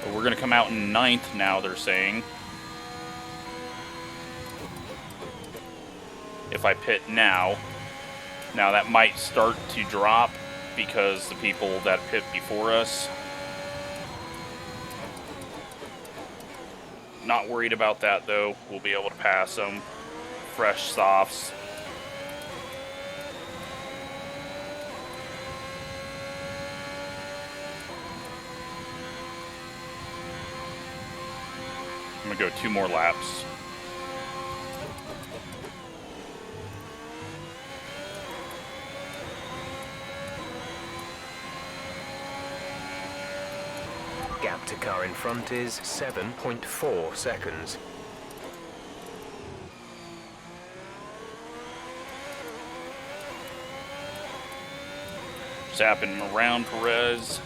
But we're going to come out in 9th now, they're saying. If I pit now. Now that might start to drop because the people that pit before us. Not worried about that though. We'll be able to pass them. Fresh softs. I'm gonna go 2 more laps. Gap to car in front is 7.4 seconds. Zapping around Perez.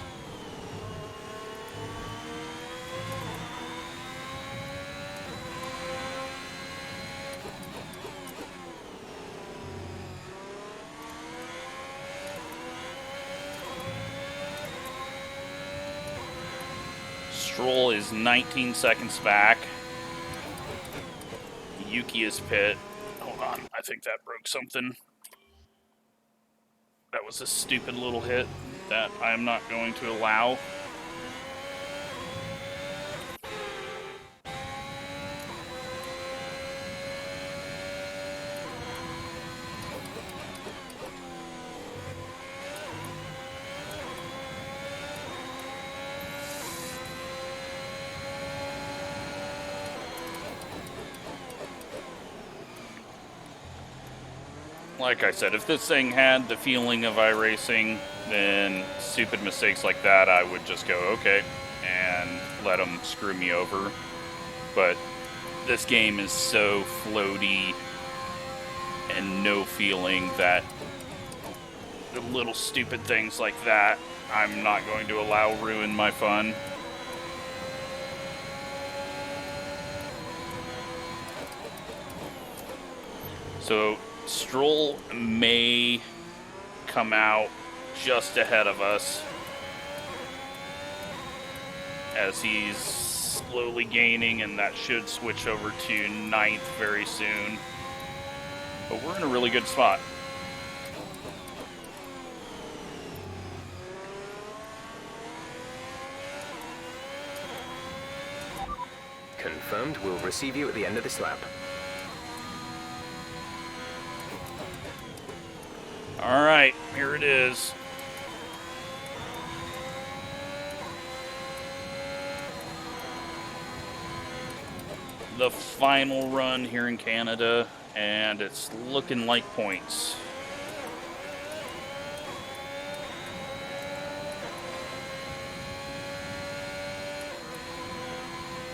Stroll is 19 seconds back. Yuki is pit. Hold on, I think that broke something. That was a stupid little hit that I am not going to allow. Like I said, if this thing had the feeling of iRacing, then stupid mistakes like that, I would just go, okay, and let them screw me over. But this game is so floaty and no feeling that the little stupid things like that, I'm not going to allow ruin my fun. So Stroll may come out just ahead of us as he's slowly gaining, and that should switch over to 9th very soon. But we're in a really good spot. Confirmed, we'll receive you at the end of this lap. All right, here it is. The final run here in Canada, and it's looking like points.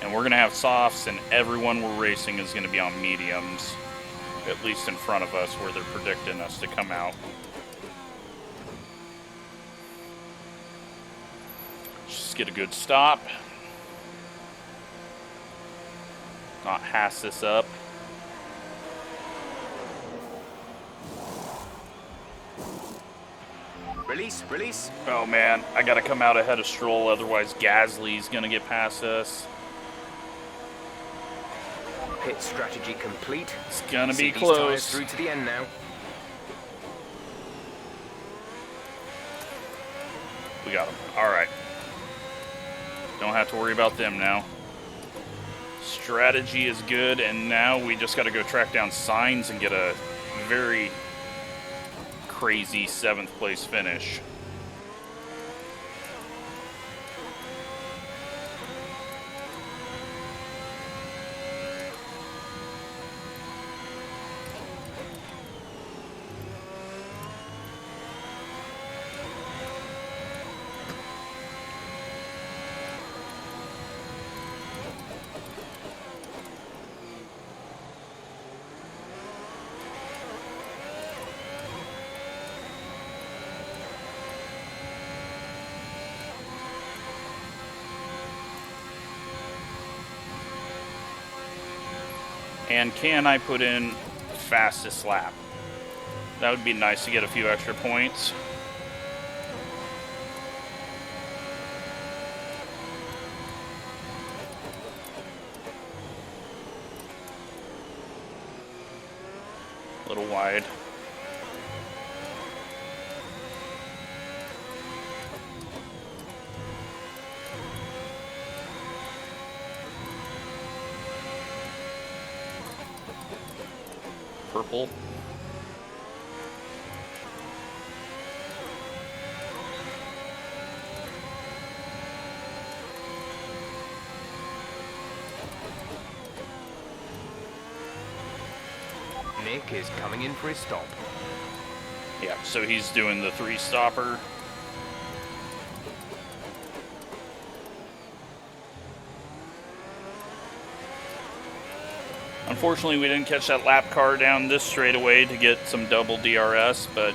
And we're going to have softs, and everyone we're racing is going to be on mediums. At least in front of us, where they're predicting us to come out. Just get a good stop. Not hass this up. Release, release. Oh man, I gotta come out ahead of Stroll, otherwise Gasly's gonna get past us. Pit strategy complete. It's gonna be See these tires close. through to the end now. We got them. Alright. Don't have to worry about them now. Strategy is good, and now we just gotta go track down Sainz and get a very crazy 7th place finish. And can I put in fastest lap? That would be nice to get a few extra points. A little wide. Purple. Nick is coming in for his stop. Yeah, so he's doing the 3-stopper. Unfortunately, we didn't catch that lap car down this straightaway to get some double DRS, but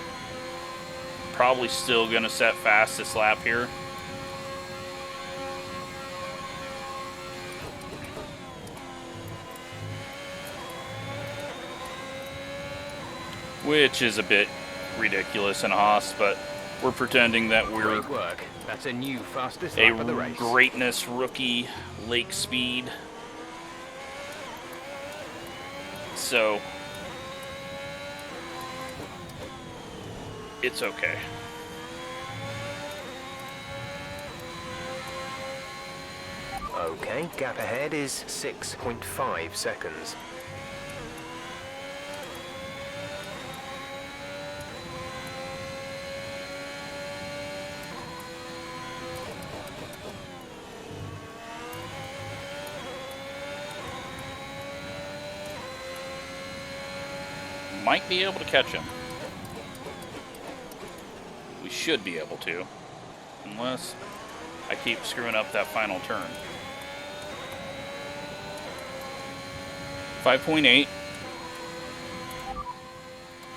probably still going to set fastest lap here. Which is a bit ridiculous in Haas, but we're pretending that we're Great work. That's a new fastest lap of the a race. greatness rookie lake speed. So it's okay. Okay, gap ahead is 6.5 seconds. Might be able to catch him. We should be able to, unless I keep screwing up that final turn. 5.8.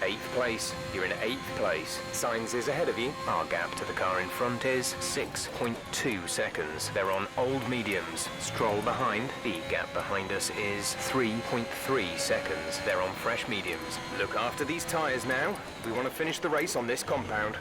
8th place. You're in 8th place. Signs is ahead of you. Our gap to the car in front is 6.2 seconds. They're on old mediums. Stroll behind. The gap behind us is 3.3 seconds. They're on fresh mediums. Look after these tyres now. We want to finish the race on this compound.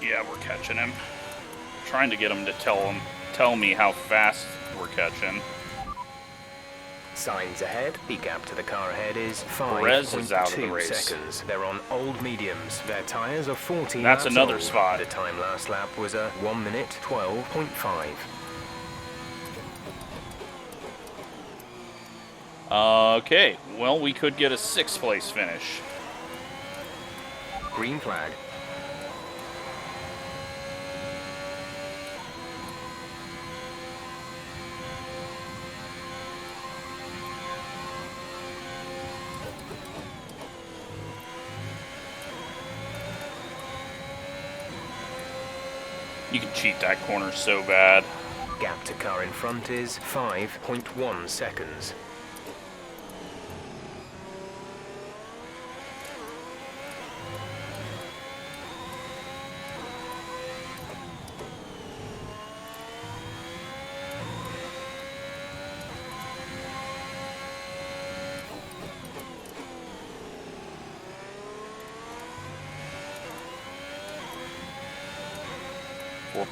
Yeah, we're catching him. Trying to get him to tell me how fast we're catching. Signs ahead. The gap to the car ahead is Perez is out of the 5.2 race. seconds. They're on old mediums. Their tyres are 14 That's laps another old. spot. The time last lap was a 1 minute 12.5. Okay, well, we could get a 6th place finish. Green flag. You can cheat that corner so bad. Gap to car in front is 5.1 seconds.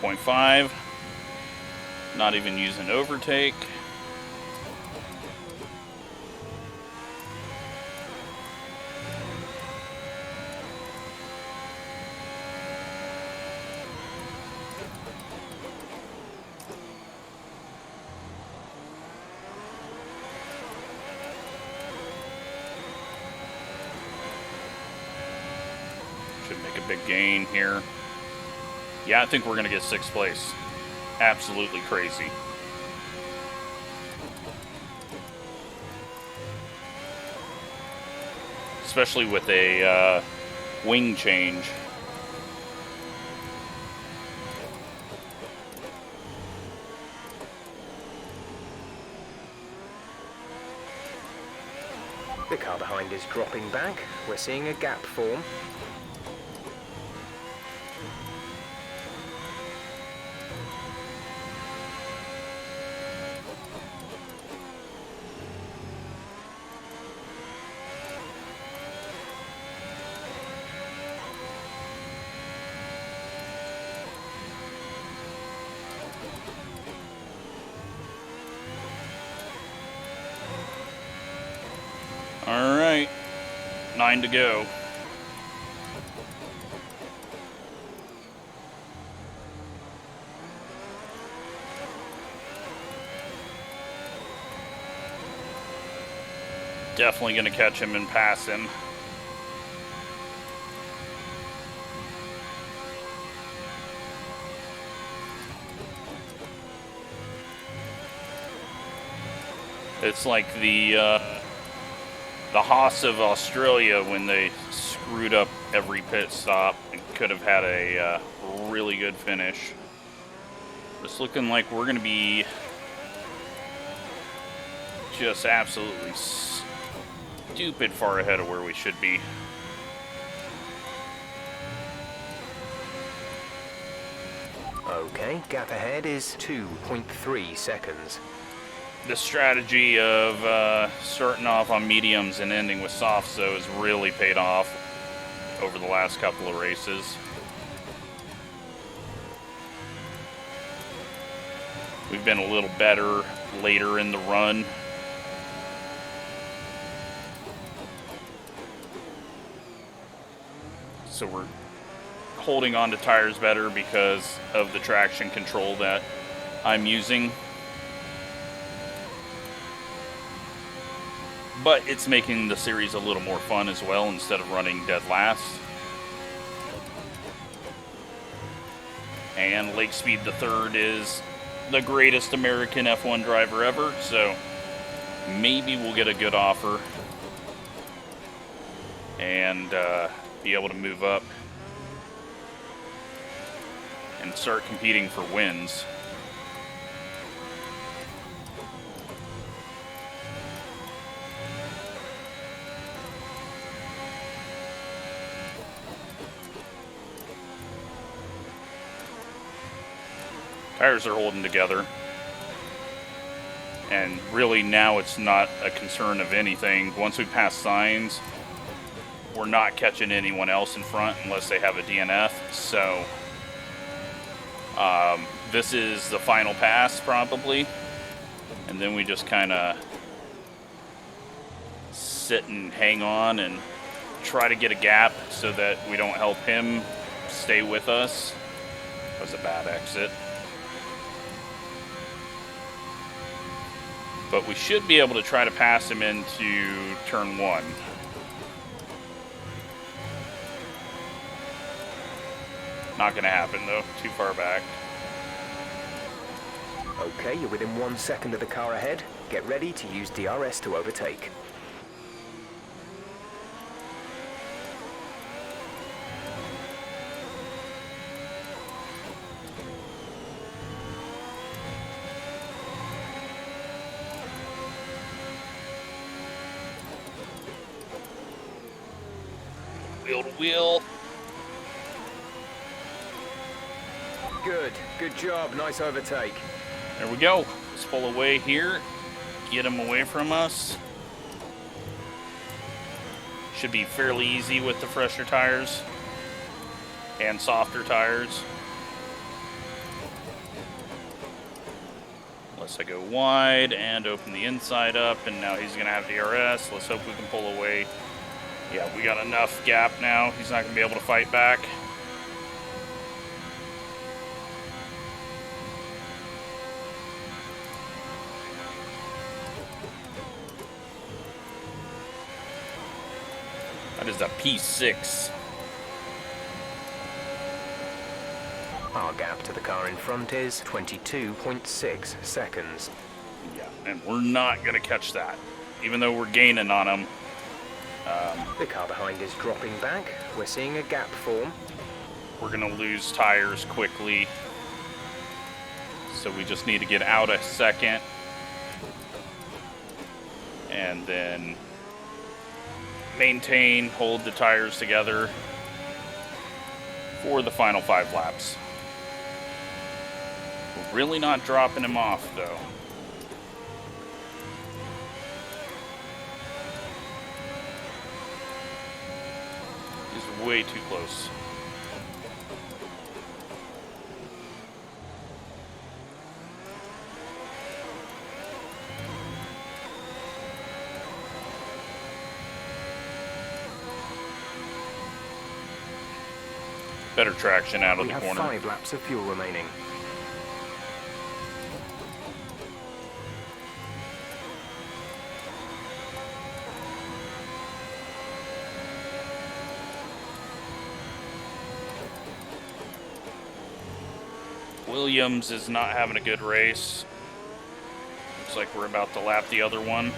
.5. Not even using overtake. Should make a big gain here. Yeah, I think we're going to get 6th place. Absolutely crazy. Especially with a wing change. The car behind is dropping back. We're seeing a gap form. All right, 9 to go. Definitely going to catch him and pass him. It's like the Haas of Australia when they screwed up every pit stop and could have had a really good finish. It's looking like we're going to be just absolutely stupid far ahead of where we should be. Okay, gap ahead is 2.3 seconds. The strategy of starting off on mediums and ending with softs, though, has really paid off over the last couple of races. We've been a little better later in the run. So we're holding on to tires better because of the traction control that I'm using. But it's making the series a little more fun as well instead of running dead last. And Lake Speed III is the greatest American F1 driver ever, so maybe we'll get a good offer and be able to move up and start competing for wins. Tires are holding together, and really now it's not a concern of anything. Once we pass signs, we're not catching anyone else in front unless they have a DNF. So this is the final pass probably, and then we just kind of sit and hang on and try to get a gap so that we don't help him stay with us. That was a bad exit. But we should be able to try to pass him into turn 1. Not going to happen though, too far back. Okay, you're within 1 second of the car ahead. Get ready to use DRS to overtake. Wheel to wheel. Good job, nice overtake. There we go. Let's pull away here. Get him away from us. Should be fairly easy with the fresher tires and softer tires. Unless I go wide and open the inside up, and now he's gonna have DRS. Let's hope we can pull away. Yeah, we got enough gap now. He's not gonna be able to fight back. That is a P6. Our gap to the car in front is 22.6 seconds. Yeah, and we're not gonna catch that, even though we're gaining on him. The car behind is dropping back. We're seeing a gap form. We're gonna lose tires quickly, so we just need to get out a second and then maintain, hold the tires together for the final 5 laps. We're really not dropping him off, though. He's way too close. Better traction out of the corner. We have 5 laps of fuel remaining. Williams is not having a good race. Looks like we're about to lap the other one.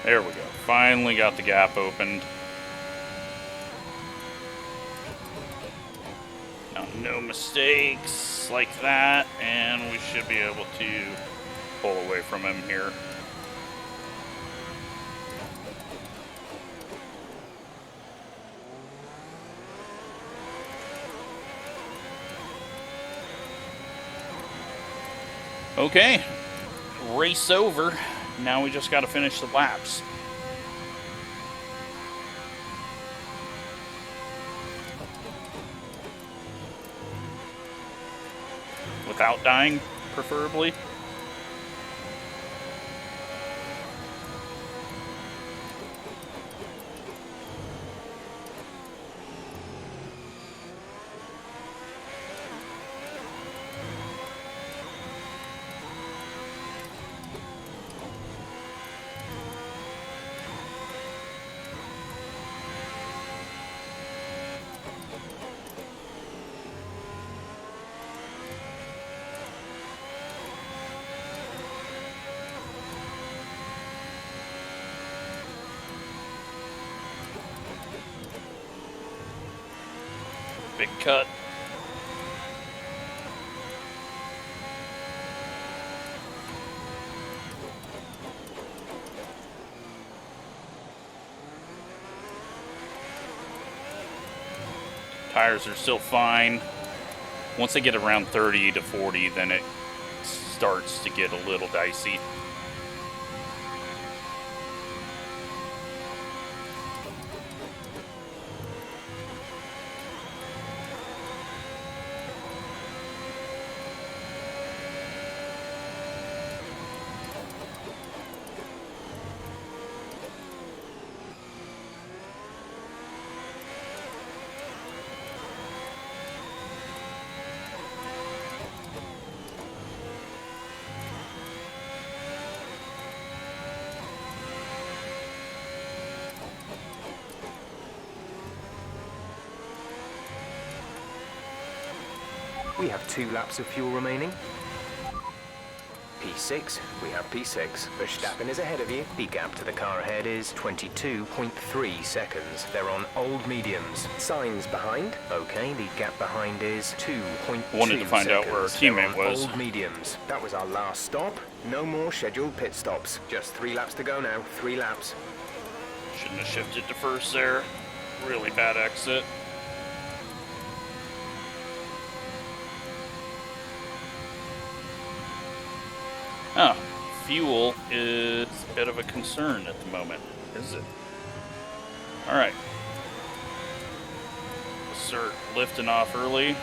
There we go. Finally got the gap opened. Now, no mistakes like that, and we should be able to pull away from him here. Okay, race over. Now we just got to finish the laps. Without dying, preferably. Big cut. Tires are still fine. Once they get around 30 to 40, then it starts to get a little dicey. We have 2 laps of fuel remaining. P6, we have P6. Verstappen is ahead of you. The gap to the car ahead is 22.3 seconds. They're on old mediums. Signs behind. Okay, the gap behind is 2.2 Wanted to find out where our teammate was. Old mediums. That was our last stop. No more scheduled pit stops. Just 3 laps to go now. 3 laps. Shouldn't have shifted to first there. Really bad exit. Oh, fuel is a bit of a concern at the moment, is it? All right. We'll start lifting off early.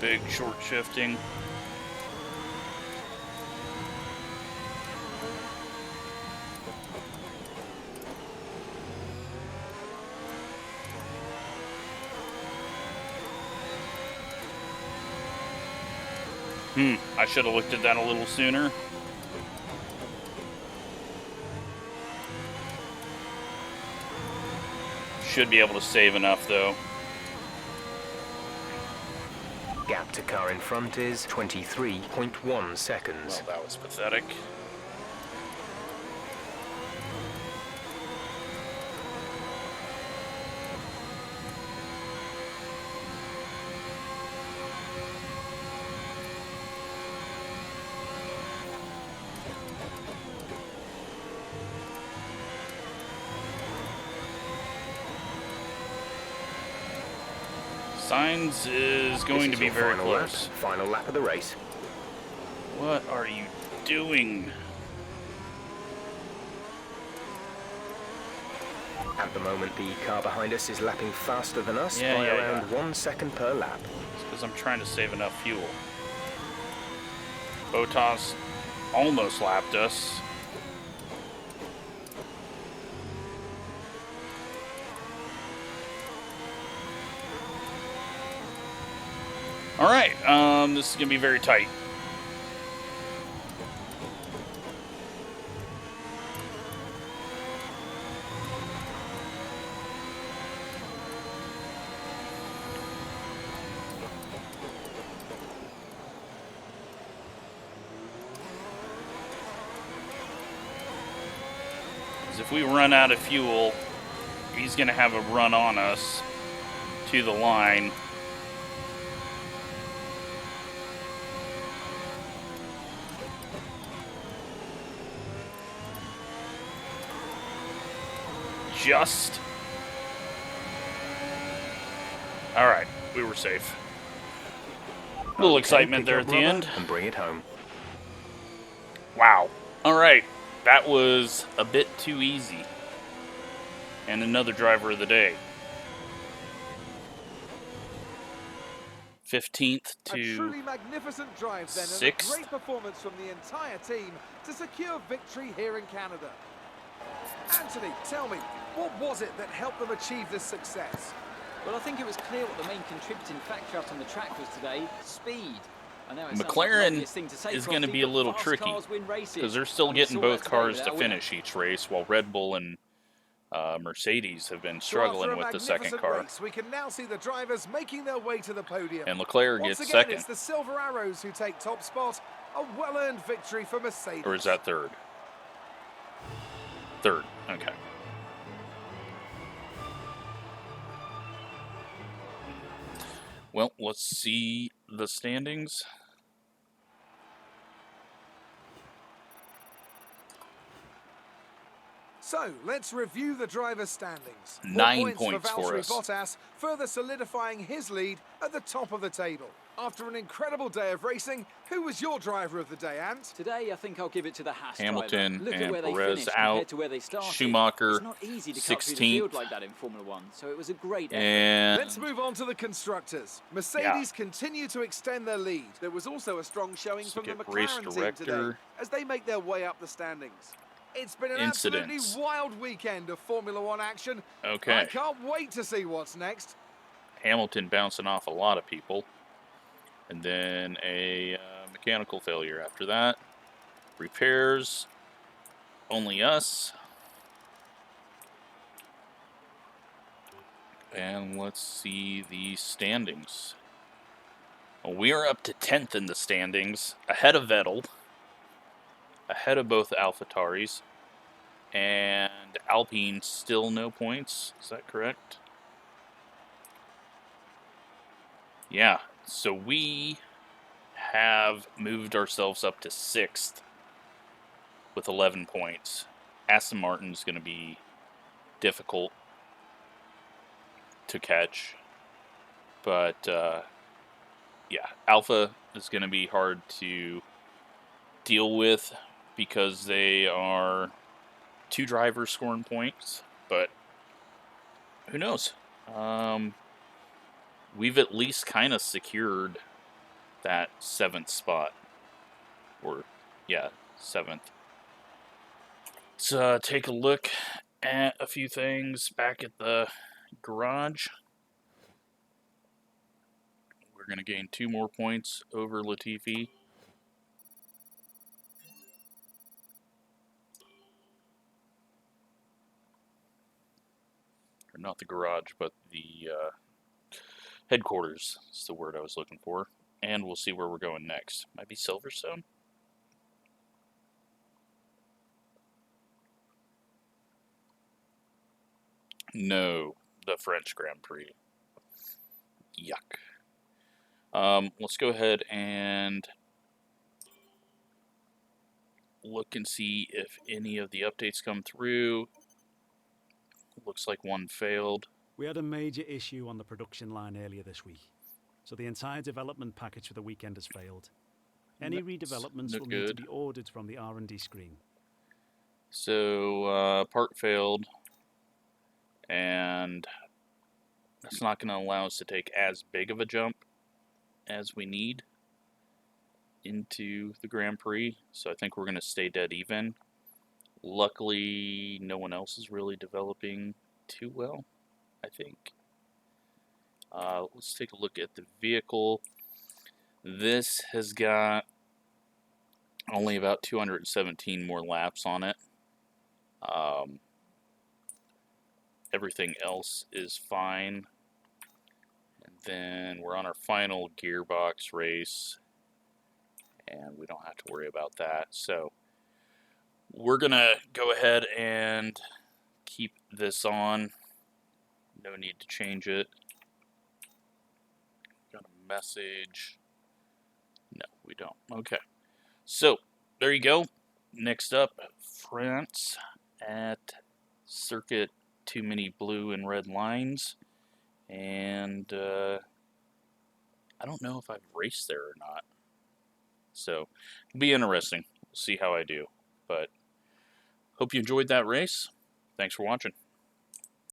Big short shifting. I should have looked at that a little sooner. Should be able to save enough, though. Gap to car in front is 23.1 seconds. Well, that was pathetic. Signs is going to be very close. Final lap of the race. What are you doing? At the moment, the car behind us is lapping faster than us by around 1 second per lap. It's because I'm trying to save enough fuel. Botas almost lapped us. All right, this is gonna be very tight. If we run out of fuel, he's gonna have a run on us to the line. Just. All right, we were safe. A little excitement there at the end. And bring it home. Wow. All right, that was a bit too easy. And another driver of the day. 15th A to truly magnificent drive then, and a 6th. great performance from the entire team to secure victory here in Canada. Anthony, tell me, what was it that helped them achieve this success? Well, I think it was clear what the main contributing factor out on the track was today: speed. I know it sounds like the McLaren obvious thing to say, is going to Crofty, be a but little fast tricky cars win races. because they're still And we getting saw both that today cars with to our winner. finish each race, while Red Bull and Mercedes have been So after struggling a with the second magnificent car. race, we can now see the drivers making their way to the podium. And Leclerc Once gets again, second. it's the Silver Arrows who take top spot. A well-earned victory for Mercedes. Or is that third? Third, okay. Well, let's see the standings. So, let's review the drivers' standings. 9 More points for for Valtteri us. Bottas, further solidifying his lead at the top of the table. After an incredible day of racing, who was your driver of the day, Ant? Today, I think I'll give it to the Haas Hamilton driver. Look and at where they Perez finished out. compared to where they started. Schumacher, It's not easy to cut through the 16th. field like that in Formula One, so it was a great effort. And Let's move on to the constructors. Mercedes continue to extend their lead. There was also a strong showing Let's from the look at race McLaren team director. today as they make their way up the standings. It's been an absolutely Incidents. wild weekend of Formula One action. Okay. I can't wait to see what's next. Hamilton bouncing off a lot of people. And then a mechanical failure after that. Repairs, only us. And let's see the standings. Well, we are up to 10th in the standings, ahead of Vettel, ahead of both AlphaTauris, and Alpine still no points. Is that correct? Yeah, so we have moved ourselves up to 6th with 11 points. Aston Martin's going to be difficult to catch. But, yeah, Alpha is going to be hard to deal with because they are 2 drivers scoring points. But who knows? We've at least kind of secured that 7th spot. Or, yeah, 7th. Let's take a look at a few things back at the garage. We're going to gain 2 more points over Latifi. Our not the garage, but the headquarters is the word I was looking for. And we'll see where we're going next. Might be Silverstone? No, the French Grand Prix. Yuck. Let's go ahead and look and see if any of the updates come through. Looks like one failed. We had a major issue on the production line earlier this week, so the entire development package for the weekend has failed. Any redevelopments will need to be ordered from the R&D screen. So, part failed, and it's not going to allow us to take as big of a jump as we need into the Grand Prix, so I think we're going to stay dead even. Luckily, no one else is really developing too well, I think. Let's take a look at the vehicle. This has got only about 217 more laps on it. Everything else is fine. And then we're on our final gearbox race, and we don't have to worry about that. So we're gonna go ahead and keep this on. No need to change it. Got a message. No, we don't. Okay. So there you go. Next up, France at Circuit Too Many Blue and Red Lines. And I don't know if I've raced there or not. So it'll be interesting. We'll see how I do. But hope you enjoyed that race. Thanks for watching.